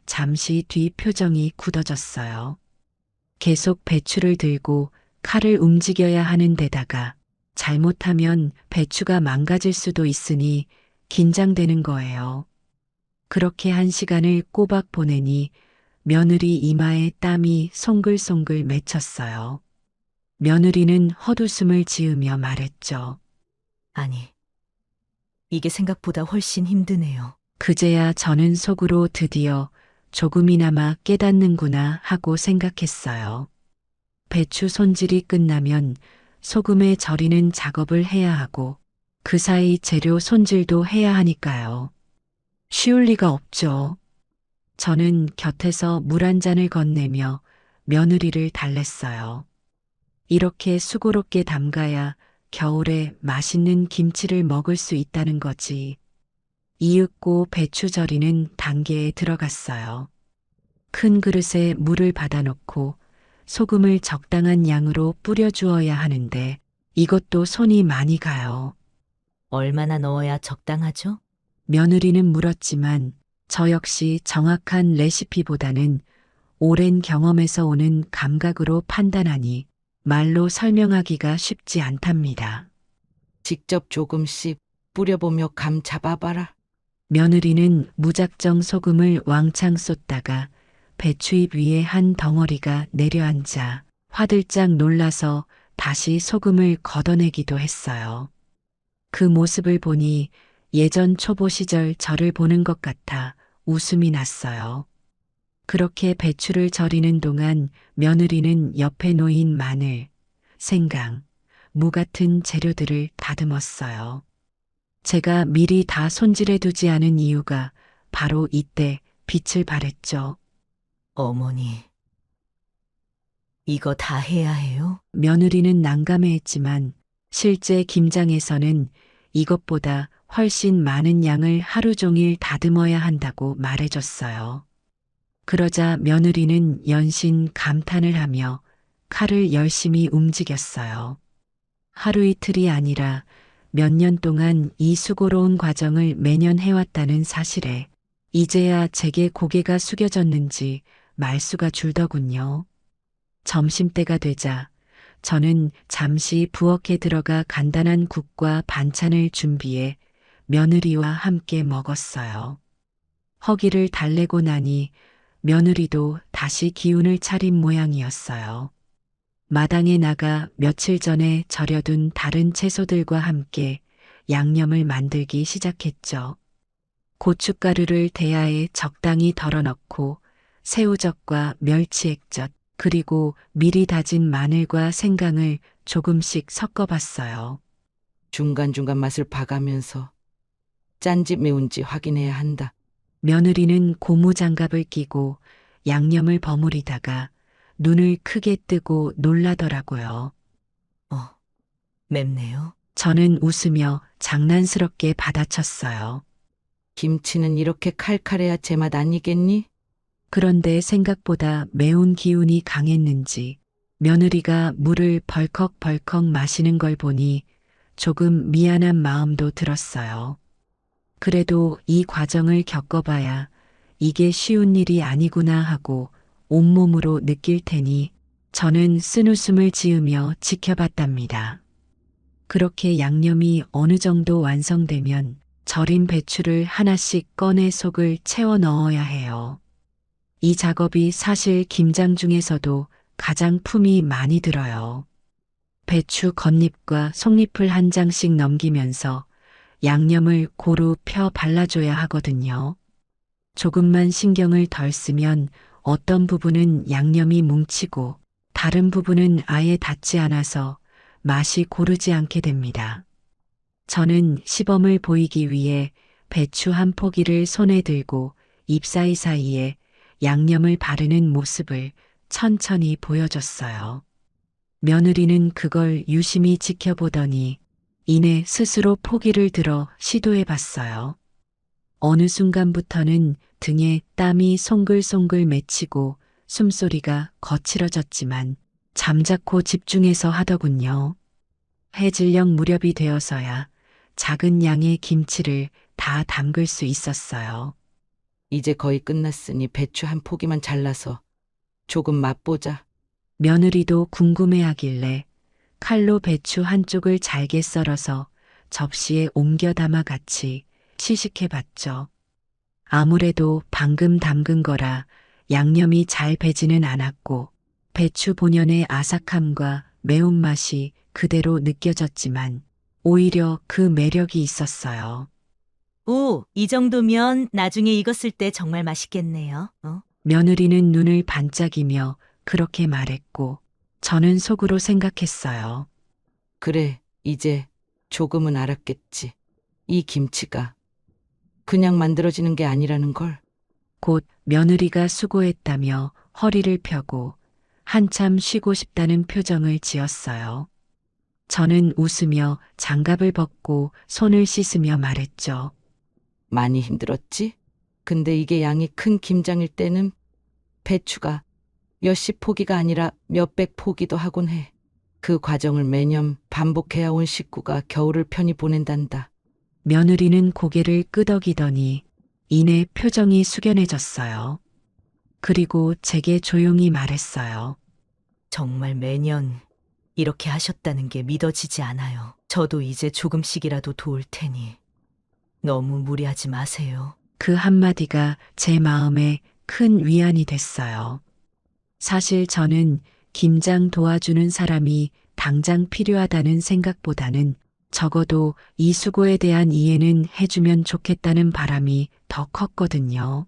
잠시 뒤 표정이 굳어졌어요. 계속 배추를 들고 칼을 움직여야 하는 데다가 잘못하면 배추가 망가질 수도 있으니 긴장되는 거예요. 그렇게 한 시간을 꼬박 보내니 며느리 이마에 땀이 송글송글 맺혔어요. 며느리는 헛웃음을 지으며 말했죠. 아니, 이게 생각보다 훨씬 힘드네요. 그제야 저는 속으로 드디어 조금이나마 깨닫는구나 하고 생각했어요. 배추 손질이 끝나면 소금에 절이는 작업을 해야 하고 그 사이 재료 손질도 해야 하니까요. 쉬울 리가 없죠. 저는 곁에서 물 한 잔을 건네며 며느리를 달랬어요. 이렇게 수고롭게 담가야 겨울에 맛있는 김치를 먹을 수 있다는 거지. 이윽고 배추 절이는 단계에 들어갔어요. 큰 그릇에 물을 받아놓고 소금을 적당한 양으로 뿌려주어야 하는데 이것도 손이 많이 가요. 얼마나 넣어야 적당하죠? 며느리는 물었지만 저 역시 정확한 레시피보다는 오랜 경험에서 오는 감각으로 판단하니 말로 설명하기가 쉽지 않답니다. 직접 조금씩 뿌려보며 감 잡아봐라. 며느리는 무작정 소금을 왕창 쏟다가 배추잎 위에 한 덩어리가 내려앉아 화들짝 놀라서 다시 소금을 걷어내기도 했어요. 그 모습을 보니 예전 초보 시절 저를 보는 것 같아 웃음이 났어요. 그렇게 배추를 절이는 동안 며느리는 옆에 놓인 마늘, 생강, 무 같은 재료들을 다듬었어요. 제가 미리 다 손질해 두지 않은 이유가 바로 이때 빛을 발했죠. 어머니, 이거 다 해야 해요? 며느리는 난감해했지만 실제 김장에서는 이것보다 훨씬 많은 양을 하루 종일 다듬어야 한다고 말해줬어요. 그러자 며느리는 연신 감탄을 하며 칼을 열심히 움직였어요. 하루 이틀이 아니라 몇 년 동안 이 수고로운 과정을 매년 해왔다는 사실에 이제야 제게 고개가 숙여졌는지 말수가 줄더군요. 점심때가 되자 저는 잠시 부엌에 들어가 간단한 국과 반찬을 준비해 며느리와 함께 먹었어요. 허기를 달래고 나니 며느리도 다시 기운을 차린 모양이었어요. 마당에 나가 며칠 전에 절여둔 다른 채소들과 함께 양념을 만들기 시작했죠. 고춧가루를 대야에 적당히 덜어넣고 새우젓과 멸치액젓 그리고 미리 다진 마늘과 생강을 조금씩 섞어봤어요. 중간중간 맛을 봐가면서 짠지 매운지 확인해야 한다. 며느리는 고무장갑을 끼고 양념을 버무리다가 눈을 크게 뜨고 놀라더라고요. 맵네요. 저는 웃으며 장난스럽게 받아쳤어요. 김치는 이렇게 칼칼해야 제맛 아니겠니? 그런데 생각보다 매운 기운이 강했는지 며느리가 물을 벌컥벌컥 마시는 걸 보니 조금 미안한 마음도 들었어요. 그래도 이 과정을 겪어봐야 이게 쉬운 일이 아니구나 하고 온몸으로 느낄 테니 저는 쓴웃음을 지으며 지켜봤답니다. 그렇게 양념이 어느 정도 완성되면 절인 배추를 하나씩 꺼내 속을 채워 넣어야 해요. 이 작업이 사실 김장 중에서도 가장 품이 많이 들어요. 배추 겉잎과 속잎을 한 장씩 넘기면서 양념을 고루 펴 발라줘야 하거든요. 조금만 신경을 덜 쓰면 어떤 부분은 양념이 뭉치고 다른 부분은 아예 닿지 않아서 맛이 고르지 않게 됩니다. 저는 시범을 보이기 위해 배추 한 포기를 손에 들고 입 사이사이에 양념을 바르는 모습을 천천히 보여줬어요. 며느리는 그걸 유심히 지켜보더니 이내 스스로 포기를 들어 시도해 봤어요. 어느 순간부터는 등에 땀이 송글송글 맺히고 숨소리가 거칠어졌지만 잠자코 집중해서 하더군요. 해질녘 무렵이 되어서야 작은 양의 김치를 다 담글 수 있었어요. 이제 거의 끝났으니 배추 한 포기만 잘라서 조금 맛보자. 며느리도 궁금해하길래 칼로 배추 한쪽을 잘게 썰어서 접시에 옮겨 담아 같이 시식해 봤죠. 아무래도 방금 담근 거라 양념이 잘 배지는 않았고 배추 본연의 아삭함과 매운맛이 그대로 느껴졌지만 오히려 그 매력이 있었어요. 오, 이 정도면 나중에 익었을 때 정말 맛있겠네요. 며느리는 눈을 반짝이며 그렇게 말했고 저는 속으로 생각했어요. 그래, 이제 조금은 알았겠지. 이 김치가 그냥 만들어지는 게 아니라는 걸. 곧 며느리가 수고했다며 허리를 펴고 한참 쉬고 싶다는 표정을 지었어요. 저는 웃으며 장갑을 벗고 손을 씻으며 말했죠. 많이 힘들었지? 근데 이게 양이 큰 김장일 때는 배추가 몇십 포기가 아니라 몇백 포기도 하곤 해. 그 과정을 매년 반복해야 온 식구가 겨울을 편히 보낸단다. 며느리는 고개를 끄덕이더니 이내 표정이 숙연해졌어요. 그리고 제게 조용히 말했어요. 정말 매년 이렇게 하셨다는 게 믿어지지 않아요. 저도 이제 조금씩이라도 도울 테니 너무 무리하지 마세요. 그 한마디가 제 마음에 큰 위안이 됐어요. 사실 저는 김장 도와주는 사람이 당장 필요하다는 생각보다는 적어도 이 수고에 대한 이해는 해주면 좋겠다는 바람이 더 컸거든요.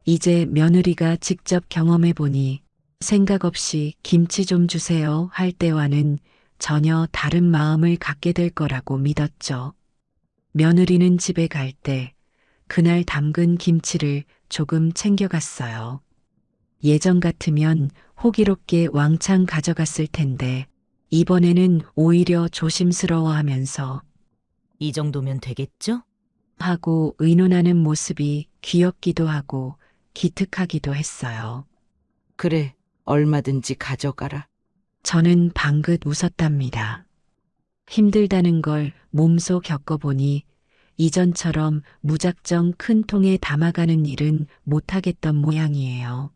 이제 며느리가 직접 경험해 보니 생각 없이 김치 좀 주세요 할 때와는 전혀 다른 마음을 갖게 될 거라고 믿었죠. 며느리는 집에 갈 때 그날 담근 김치를 조금 챙겨갔어요. 예전 같으면 호기롭게 왕창 가져갔을 텐데 이번에는 오히려 조심스러워하면서 이 정도면 되겠죠? 하고 의논하는 모습이 귀엽기도 하고 기특하기도 했어요. 그래, 얼마든지 가져가라. 저는 방긋 웃었답니다. 힘들다는 걸 몸소 겪어보니 이전처럼 무작정 큰 통에 담아가는 일은 못하겠던 모양이에요.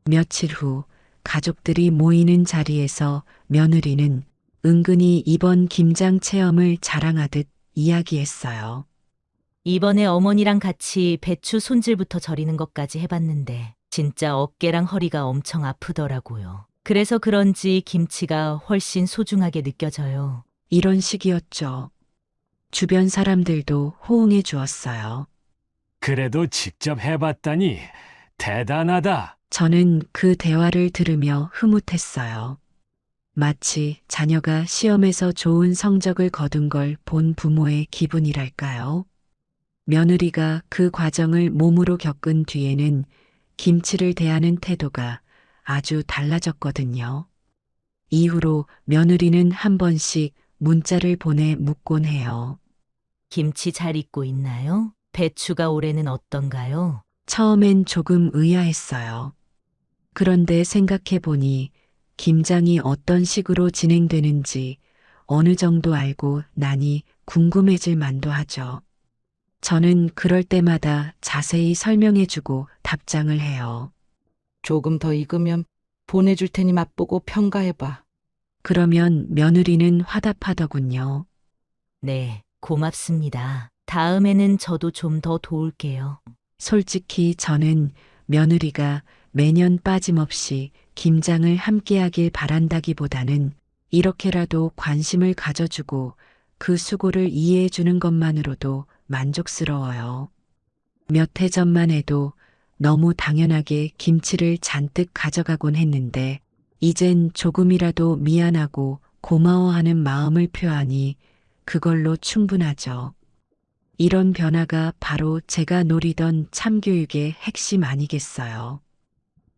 며칠 후 가족들이 모이는 자리에서 며느리는 은근히 이번 김장 체험을 자랑하듯 이야기했어요. 이번에 어머니랑 같이 배추 손질부터 절이는 것까지 해봤는데 진짜 어깨랑 허리가 엄청 아프더라고요. 그래서 그런지 김치가 훨씬 소중하게 느껴져요. 이런 식이었죠. 주변 사람들도 호응해 주었어요. 그래도 직접 해봤다니 대단하다. 저는 그 대화를 들으며 흐뭇했어요. 마치 자녀가 시험에서 좋은 성적을 거둔 걸 본 부모의 기분이랄까요? 며느리가 그 과정을 몸으로 겪은 뒤에는 김치를 대하는 태도가 아주 달라졌거든요. 이후로 며느리는 한 번씩 문자를 보내 묻곤 해요. 김치 잘 익고 있나요? 배추가 올해는 어떤가요? 처음엔 조금 의아했어요. 그런데 생각해 보니 김장이 어떤 식으로 진행되는지 어느 정도 알고 나니 궁금해질 만도 하죠. 저는 그럴 때마다 자세히 설명해 주고 답장을 해요. 조금 더 익으면 보내줄 테니 맛보고 평가해봐. 그러면 며느리는 화답하더군요. 네, 고맙습니다. 다음에는 저도 좀 더 도울게요. 솔직히 저는 며느리가 매년 빠짐없이 김장을 함께하길 바란다기보다는 이렇게라도 관심을 가져주고 그 수고를 이해해 주는 것만으로도 만족스러워요. 몇 해 전만 해도 너무 당연하게 김치를 잔뜩 가져가곤 했는데 이젠 조금이라도 미안하고 고마워하는 마음을 표하니 그걸로 충분하죠. 이런 변화가 바로 제가 노리던 참교육의 핵심 아니겠어요.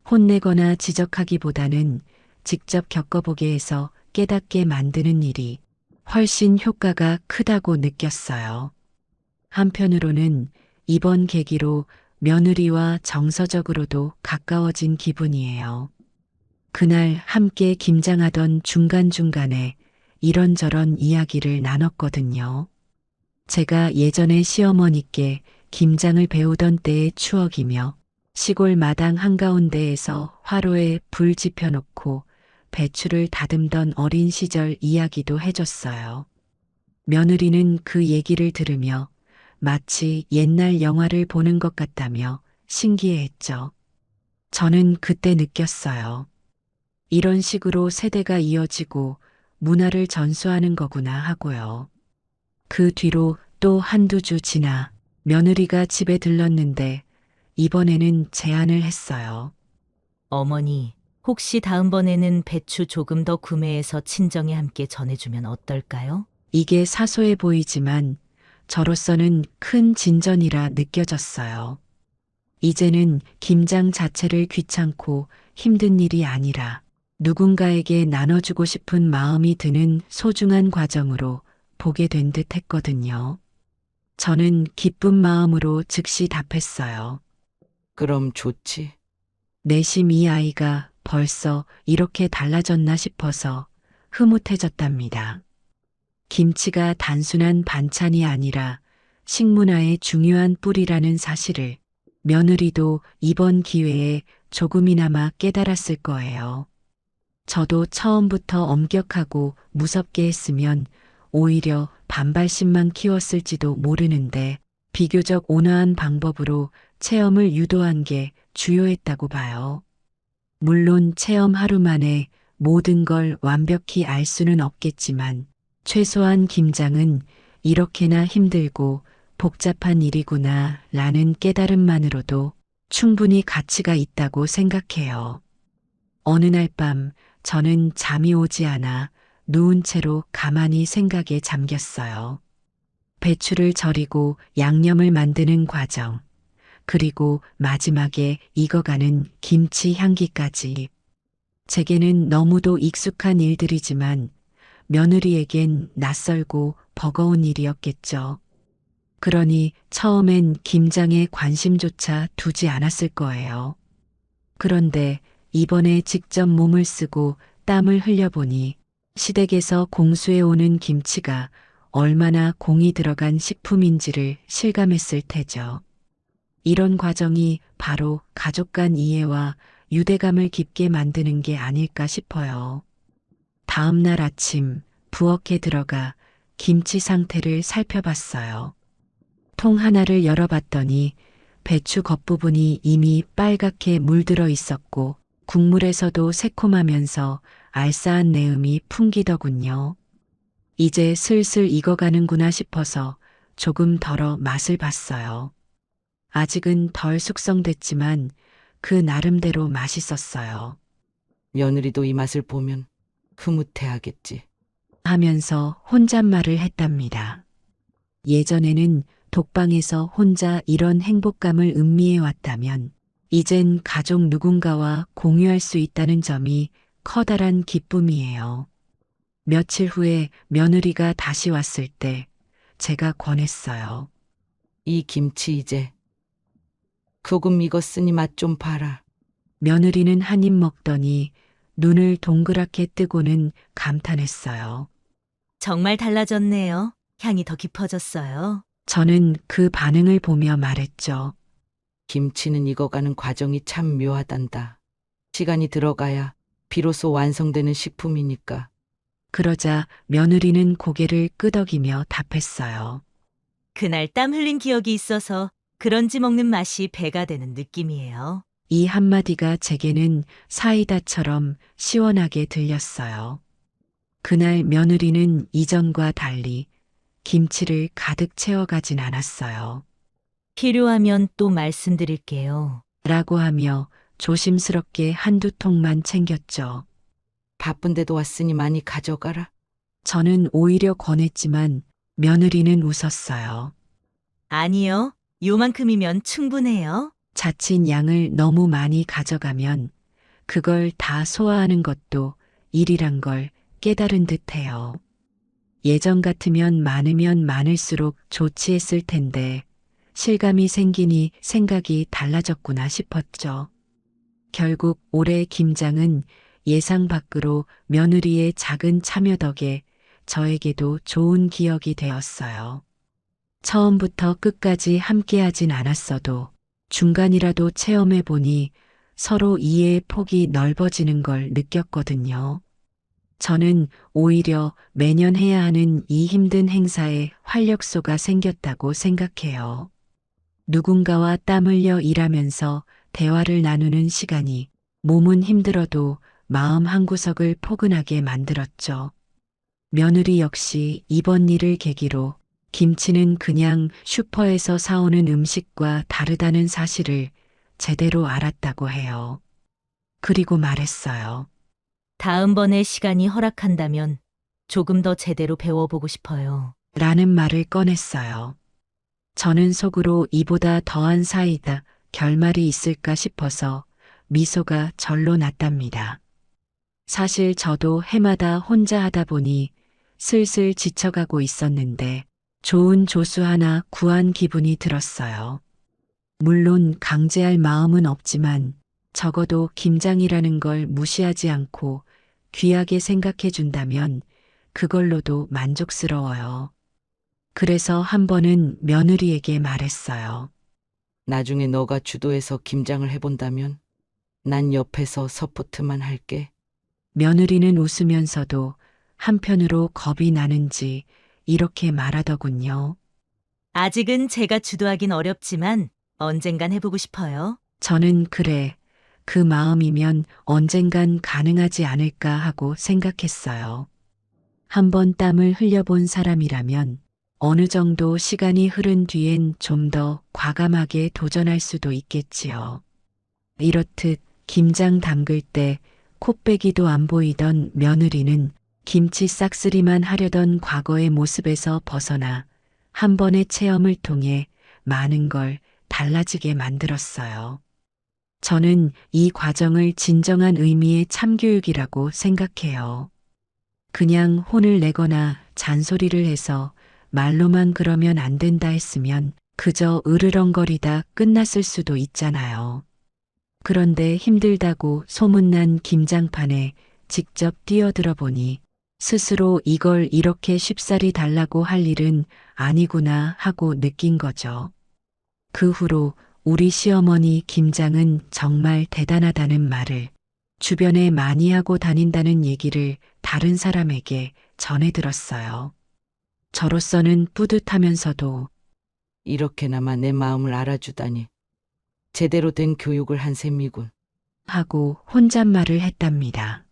혼내거나 지적하기보다는 직접 겪어보게 해서 깨닫게 만드는 일이 훨씬 효과가 크다고 느꼈어요. 한편으로는 이번 계기로 며느리와 정서적으로도 가까워진 기분이에요. 그날 함께 김장하던 중간중간에 이런저런 이야기를 나눴거든요. 제가 예전에 시어머니께 김장을 배우던 때의 추억이며 시골 마당 한가운데에서 화로에 불 지펴놓고 배추를 다듬던 어린 시절 이야기도 해줬어요. 며느리는 그 얘기를 들으며 마치 옛날 영화를 보는 것 같다며 신기해했죠. 저는 그때 느꼈어요. 이런 식으로 세대가 이어지고 문화를 전수하는 거구나 하고요. 그 뒤로 또 한두 주 지나 며느리가 집에 들렀는데 이번에는 제안을 했어요. 어머니, 혹시 다음번에는 배추 조금 더 구매해서 친정에 함께 전해주면 어떨까요? 이게 사소해 보이지만 저로서는 큰 진전이라 느껴졌어요. 이제는 김장 자체를 귀찮고 힘든 일이 아니라 누군가에게 나눠주고 싶은 마음이 드는 소중한 과정으로 보게 된 듯 했거든요. 저는 기쁜 마음으로 즉시 답했어요. 그럼 좋지. 내심 이 아이가 벌써 이렇게 달라졌나 싶어서 흐뭇해졌답니다. 김치가 단순한 반찬이 아니라 식문화의 중요한 뿌리라는 사실을 며느리도 이번 기회에 조금이나마 깨달았을 거예요. 저도 처음부터 엄격하고 무섭게 했으면 오히려 반발심만 키웠을지도 모르는데 비교적 온화한 방법으로 체험을 유도한 게 주요했다고 봐요. 물론 체험 하루 만에 모든 걸 완벽히 알 수는 없겠지만 최소한 김장은 이렇게나 힘들고 복잡한 일이구나 라는 깨달음만으로도 충분히 가치가 있다고 생각해요. 어느 날 밤 저는 잠이 오지 않아 누운 채로 가만히 생각에 잠겼어요. 배추를 절이고 양념을 만드는 과정, 그리고 마지막에 익어가는 김치 향기까지. 제게는 너무도 익숙한 일들이지만 며느리에겐 낯설고 버거운 일이었겠죠. 그러니 처음엔 김장에 관심조차 두지 않았을 거예요. 그런데 이번에 직접 몸을 쓰고 땀을 흘려보니 시댁에서 공수해 오는 김치가 얼마나 공이 들어간 식품인지를 실감했을 테죠. 이런 과정이 바로 가족 간 이해와 유대감을 깊게 만드는 게 아닐까 싶어요. 다음 날 아침 부엌에 들어가 김치 상태를 살펴봤어요. 통 하나를 열어봤더니 배추 겉부분이 이미 빨갛게 물들어 있었고 국물에서도 새콤하면서 알싸한 내음이 풍기더군요. 이제 슬슬 익어가는구나 싶어서 조금 덜어 맛을 봤어요. 아직은 덜 숙성됐지만 그 나름대로 맛있었어요. 며느리도 이 맛을 보면 흐뭇해하겠지. 하면서 혼잣말을 했답니다. 예전에는 독방에서 혼자 이런 행복감을 음미해 왔다면 이젠 가족 누군가와 공유할 수 있다는 점이 커다란 기쁨이에요. 며칠 후에 며느리가 다시 왔을 때 제가 권했어요. 이 김치 이제 조금 익었으니 맛 좀 봐라. 며느리는 한 입 먹더니 눈을 동그랗게 뜨고는 감탄했어요. 정말 달라졌네요. 향이 더 깊어졌어요. 저는 그 반응을 보며 말했죠. 김치는 익어가는 과정이 참 묘하단다. 시간이 들어가야 비로소 완성되는 식품이니까. 그러자 며느리는 고개를 끄덕이며 답했어요. 그날 땀 흘린 기억이 있어서 그런지 먹는 맛이 배가 되는 느낌이에요. 이 한마디가 제게는 사이다처럼 시원하게 들렸어요. 그날 며느리는 이전과 달리 김치를 가득 채워가진 않았어요. 필요하면 또 말씀드릴게요. 라고 하며 조심스럽게 한두 통만 챙겼죠. 바쁜데도 왔으니 많이 가져가라. 저는 오히려 권했지만 며느리는 웃었어요. 아니요. 요만큼이면 충분해요. 자칫 양을 너무 많이 가져가면 그걸 다 소화하는 것도 일이란 걸 깨달은 듯해요. 예전 같으면 많으면 많을수록 좋지 했을 텐데 실감이 생기니 생각이 달라졌구나 싶었죠. 결국 올해 김장은 예상 밖으로 며느리의 작은 참여 덕에 저에게도 좋은 기억이 되었어요. 처음부터 끝까지 함께하진 않았어도 중간이라도 체험해 보니 서로 이해의 폭이 넓어지는 걸 느꼈거든요. 저는 오히려 매년 해야 하는 이 힘든 행사에 활력소가 생겼다고 생각해요. 누군가와 땀 흘려 일하면서 대화를 나누는 시간이 몸은 힘들어도 마음 한구석을 포근하게 만들었죠. 며느리 역시 이번 일을 계기로 김치는 그냥 슈퍼에서 사오는 음식과 다르다는 사실을 제대로 알았다고 해요. 그리고 말했어요. 다음번에 시간이 허락한다면 조금 더 제대로 배워보고 싶어요. 라는 말을 꺼냈어요. 저는 속으로 이보다 더한 사이다 결말이 있을까 싶어서 미소가 절로 났답니다. 사실 저도 해마다 혼자 하다 보니 슬슬 지쳐가고 있었는데 좋은 조수 하나 구한 기분이 들었어요. 물론 강제할 마음은 없지만 적어도 김장이라는 걸 무시하지 않고 귀하게 생각해 준다면 그걸로도 만족스러워요. 그래서 한 번은 며느리에게 말했어요. 나중에 너가 주도해서 김장을 해본다면 난 옆에서 서포트만 할게. 며느리는 웃으면서도 한편으로 겁이 나는지 이렇게 말하더군요. 아직은 제가 주도하긴 어렵지만 언젠간 해보고 싶어요. 저는 그래, 그 마음이면 언젠간 가능하지 않을까 하고 생각했어요. 한번 땀을 흘려본 사람이라면 어느 정도 시간이 흐른 뒤엔 좀 더 과감하게 도전할 수도 있겠지요. 이렇듯 김장 담글 때 콧배기도 안 보이던 며느리는 김치 싹쓸이만 하려던 과거의 모습에서 벗어나 한 번의 체험을 통해 많은 걸 달라지게 만들었어요. 저는 이 과정을 진정한 의미의 참교육이라고 생각해요. 그냥 혼을 내거나 잔소리를 해서 말로만 그러면 안 된다 했으면 그저 으르렁거리다 끝났을 수도 있잖아요. 그런데 힘들다고 소문난 김장판에 직접 뛰어들어 보니 스스로 이걸 이렇게 쉽사리 달라고 할 일은 아니구나 하고 느낀 거죠. 그 후로 우리 시어머니 김장은 정말 대단하다는 말을 주변에 많이 하고 다닌다는 얘기를 다른 사람에게 전해 들었어요. 저로서는 뿌듯하면서도 이렇게나마 내 마음을 알아주다니. 제대로 된 교육을 한 셈이군. 하고 혼잣말을 했답니다.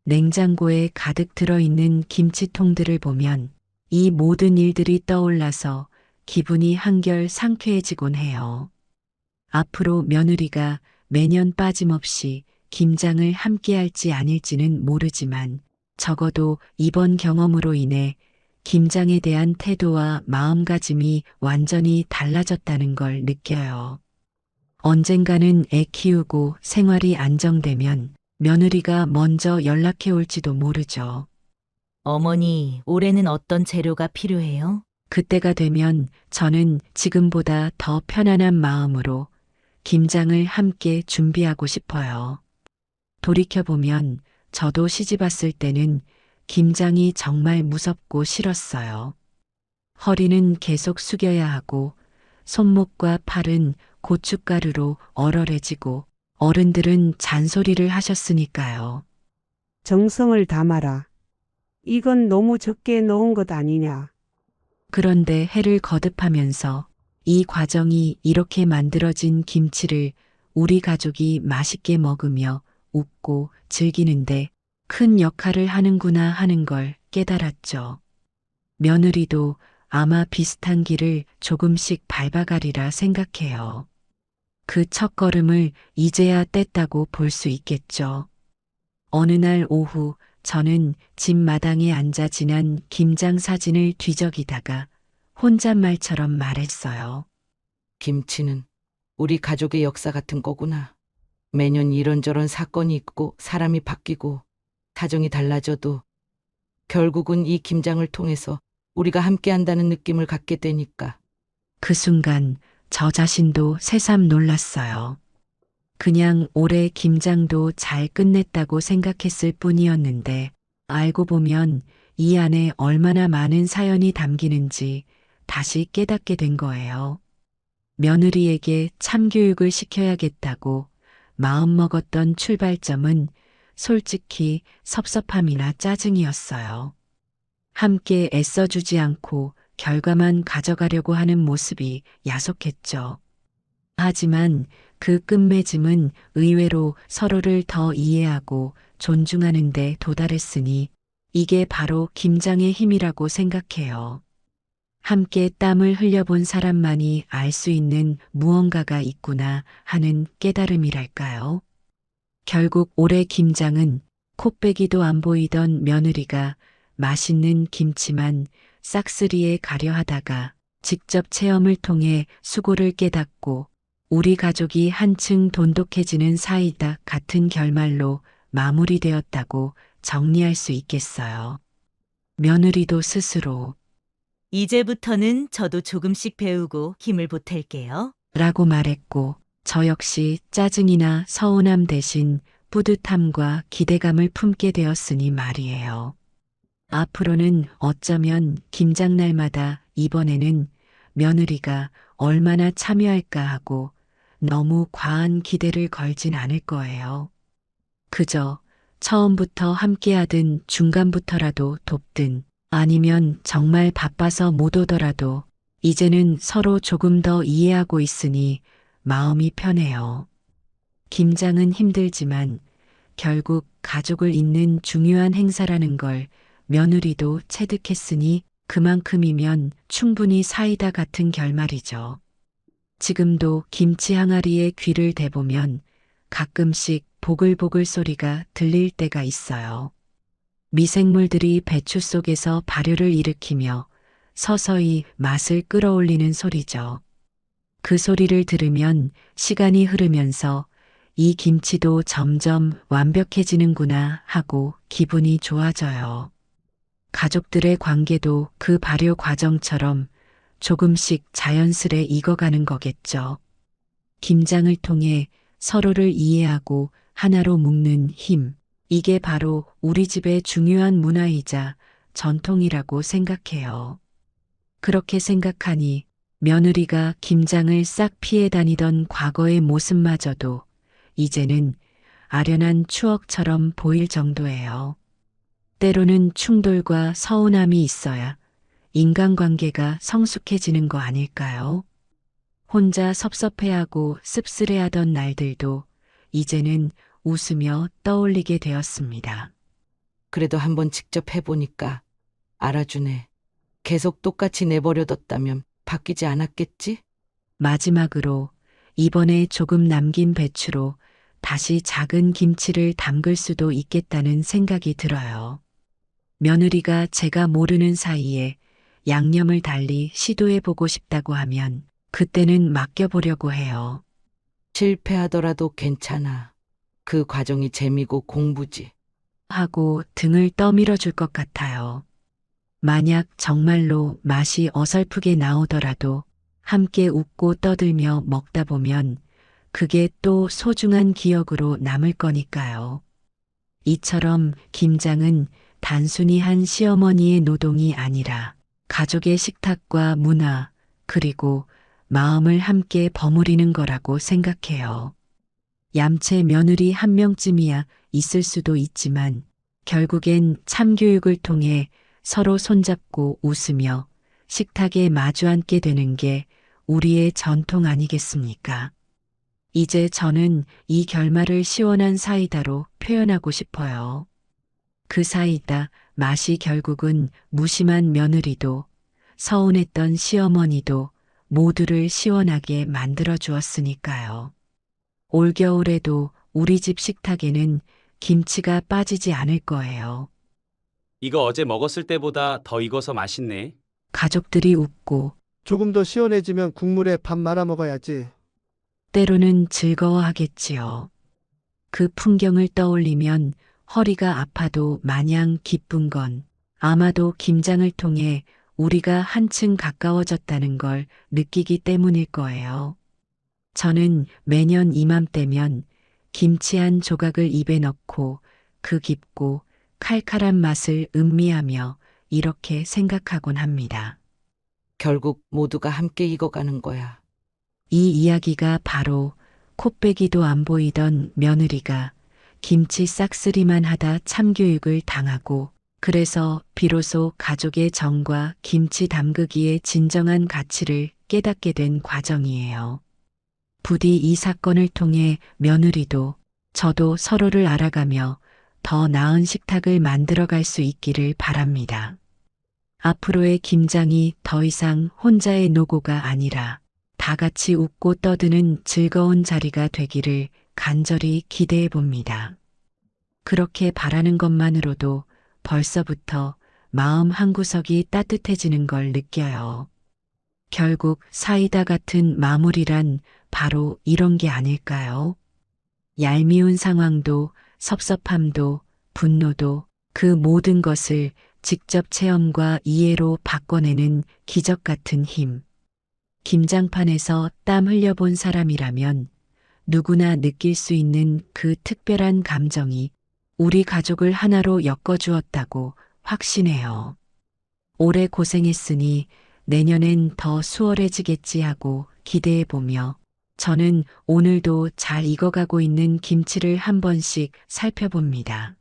냉장고에 가득 들어있는 김치통들을 보면 이 모든 일들이 떠올라서 기분이 한결 상쾌해지곤 해요. 앞으로 며느리가 매년 빠짐없이 김장을 함께할지 아닐지는 모르지만 적어도 이번 경험으로 인해 김장에 대한 태도와 마음가짐이 완전히 달라졌다는 걸 느껴요. 언젠가는 애 키우고 생활이 안정되면 며느리가 먼저 연락해 올지도 모르죠. 어머니, 올해는 어떤 재료가 필요해요? 그때가 되면 저는 지금보다 더 편안한 마음으로 김장을 함께 준비하고 싶어요. 돌이켜보면 저도 시집 왔을 때는 김장이 정말 무섭고 싫었어요. 허리는 계속 숙여야 하고 손목과 팔은 고춧가루로 얼얼해지고 어른들은 잔소리를 하셨으니까요. 정성을 담아라. 이건 너무 적게 넣은 것 아니냐. 그런데 해를 거듭하면서 이 과정이 이렇게 만들어진 김치를 우리 가족이 맛있게 먹으며 웃고 즐기는데 큰 역할을 하는구나 하는 걸 깨달았죠. 며느리도 아마 비슷한 길을 조금씩 밟아가리라 생각해요. 그 첫걸음을 이제야 뗐다고 볼 수 있겠죠. 어느 날 오후 저는 집 마당에 앉아 지난 김장 사진을 뒤적이다가 혼잣말처럼 말했어요. 김치는 우리 가족의 역사 같은 거구나. 매년 이런저런 사건이 있고 사람이 바뀌고 사정이 달라져도 결국은 이 김장을 통해서 우리가 함께 한다는 느낌을 갖게 되니까. 그 순간 저 자신도 새삼 놀랐어요. 그냥 올해 김장도 잘 끝냈다고 생각했을 뿐이었는데 알고 보면 이 안에 얼마나 많은 사연이 담기는지 다시 깨닫게 된 거예요. 며느리에게 참교육을 시켜야겠다고 마음먹었던 출발점은 솔직히 섭섭함이나 짜증이었어요. 함께 애써주지 않고 결과만 가져가려고 하는 모습이 야속했죠. 하지만 그 끝맺음은 의외로 서로를 더 이해하고 존중하는 데 도달했으니 이게 바로 김장의 힘이라고 생각해요. 함께 땀을 흘려본 사람만이 알 수 있는 무언가가 있구나 하는 깨달음이랄까요. 결국 올해 김장은 코빼기도 안 보이던 며느리가 맛있는 김치만 싹쓸이에 가려 하다가 직접 체험을 통해 수고를 깨닫고 우리 가족이 한층 돈독해지는 사이다 같은 결말로 마무리되었다고 정리할 수 있겠어요. 며느리도 스스로 이제부터는 저도 조금씩 배우고 힘을 보탤게요. 라고 말했고 저 역시 짜증이나 서운함 대신 뿌듯함과 기대감을 품게 되었으니 말이에요. 앞으로는 어쩌면 김장날마다 이번에는 며느리가 얼마나 참여할까 하고 너무 과한 기대를 걸진 않을 거예요. 그저 처음부터 함께하든 중간부터라도 돕든 아니면 정말 바빠서 못 오더라도 이제는 서로 조금 더 이해하고 있으니 마음이 편해요. 김장은 힘들지만 결국 가족을 잇는 중요한 행사라는 걸 며느리도 체득했으니 그만큼이면 충분히 사이다 같은 결말이죠. 지금도 김치 항아리에 귀를 대보면 가끔씩 보글보글 소리가 들릴 때가 있어요. 미생물들이 배추 속에서 발효를 일으키며 서서히 맛을 끌어올리는 소리죠. 그 소리를 들으면 시간이 흐르면서 이 김치도 점점 완벽해지는구나 하고 기분이 좋아져요. 가족들의 관계도 그 발효 과정처럼 조금씩 자연스레 익어가는 거겠죠. 김장을 통해 서로를 이해하고 하나로 묶는 힘. 이게 바로 우리 집의 중요한 문화이자 전통이라고 생각해요. 그렇게 생각하니 며느리가 김장을 싹 피해 다니던 과거의 모습마저도 이제는 아련한 추억처럼 보일 정도예요. 때로는 충돌과 서운함이 있어야 인간관계가 성숙해지는 거 아닐까요? 혼자 섭섭해하고 씁쓸해하던 날들도 이제는 웃으며 떠올리게 되었습니다. 그래도 한번 직접 해보니까 알아주네. 계속 똑같이 내버려뒀다면 바뀌지 않았겠지? 마지막으로 이번에 조금 남긴 배추로 다시 작은 김치를 담글 수도 있겠다는 생각이 들어요. 며느리가 제가 모르는 사이에 양념을 달리 시도해보고 싶다고 하면 그때는 맡겨보려고 해요. 실패하더라도 괜찮아. 그 과정이 재미고 공부지. 하고 등을 떠밀어 줄 것 같아요. 만약 정말로 맛이 어설프게 나오더라도 함께 웃고 떠들며 먹다 보면 그게 또 소중한 기억으로 남을 거니까요. 이처럼 김장은 단순히 한 시어머니의 노동이 아니라 가족의 식탁과 문화 그리고 마음을 함께 버무리는 거라고 생각해요. 얌체 며느리 한 명쯤이야 있을 수도 있지만 결국엔 참교육을 통해 서로 손잡고 웃으며 식탁에 마주 앉게 되는 게 우리의 전통 아니겠습니까? 이제 저는 이 결말을 시원한 사이다로 표현하고 싶어요. 그 사이다 맛이 결국은 무심한 며느리도 서운했던 시어머니도 모두를 시원하게 만들어 주었으니까요. 올겨울에도 우리 집 식탁에는 김치가 빠지지 않을 거예요. 이거 어제 먹었을 때보다 더 익어서 맛있네. 가족들이 웃고 조금 더 시원해지면 국물에 밥 말아 먹어야지. 때로는 즐거워하겠지요. 그 풍경을 떠올리면 허리가 아파도 마냥 기쁜 건 아마도 김장을 통해 우리가 한층 가까워졌다는 걸 느끼기 때문일 거예요. 저는 매년 이맘때면 김치 한 조각을 입에 넣고 그 깊고 칼칼한 맛을 음미하며 이렇게 생각하곤 합니다. 결국 모두가 함께 익어가는 거야. 이 이야기가 바로 콧배기도 안 보이던 며느리가 김치 싹쓸이만 하다 참교육을 당하고 그래서 비로소 가족의 정과 김치 담그기의 진정한 가치를 깨닫게 된 과정이에요. 부디 이 사건을 통해 며느리도 저도 서로를 알아가며 더 나은 식탁을 만들어갈 수 있기를 바랍니다. 앞으로의 김장이 더 이상 혼자의 노고가 아니라 다 같이 웃고 떠드는 즐거운 자리가 되기를 간절히 기대해 봅니다. 그렇게 바라는 것만으로도 벌써부터 마음 한구석이 따뜻해지는 걸 느껴요. 결국 사이다 같은 마무리란 바로 이런 게 아닐까요? 얄미운 상황도 섭섭함도 분노도 그 모든 것을 직접 체험과 이해로 바꿔내는 기적 같은 힘. 김장판에서 땀 흘려본 사람이라면 누구나 느낄 수 있는 그 특별한 감정이 우리 가족을 하나로 엮어주었다고 확신해요. 올해 고생했으니 내년엔 더 수월해지겠지 하고 기대해보며 저는 오늘도 잘 익어가고 있는 김치를 한 번씩 살펴봅니다.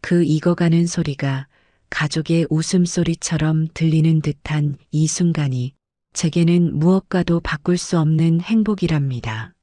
그 익어가는 소리가 가족의 웃음소리처럼 들리는 듯한 이 순간이 제게는 무엇과도 바꿀 수 없는 행복이랍니다.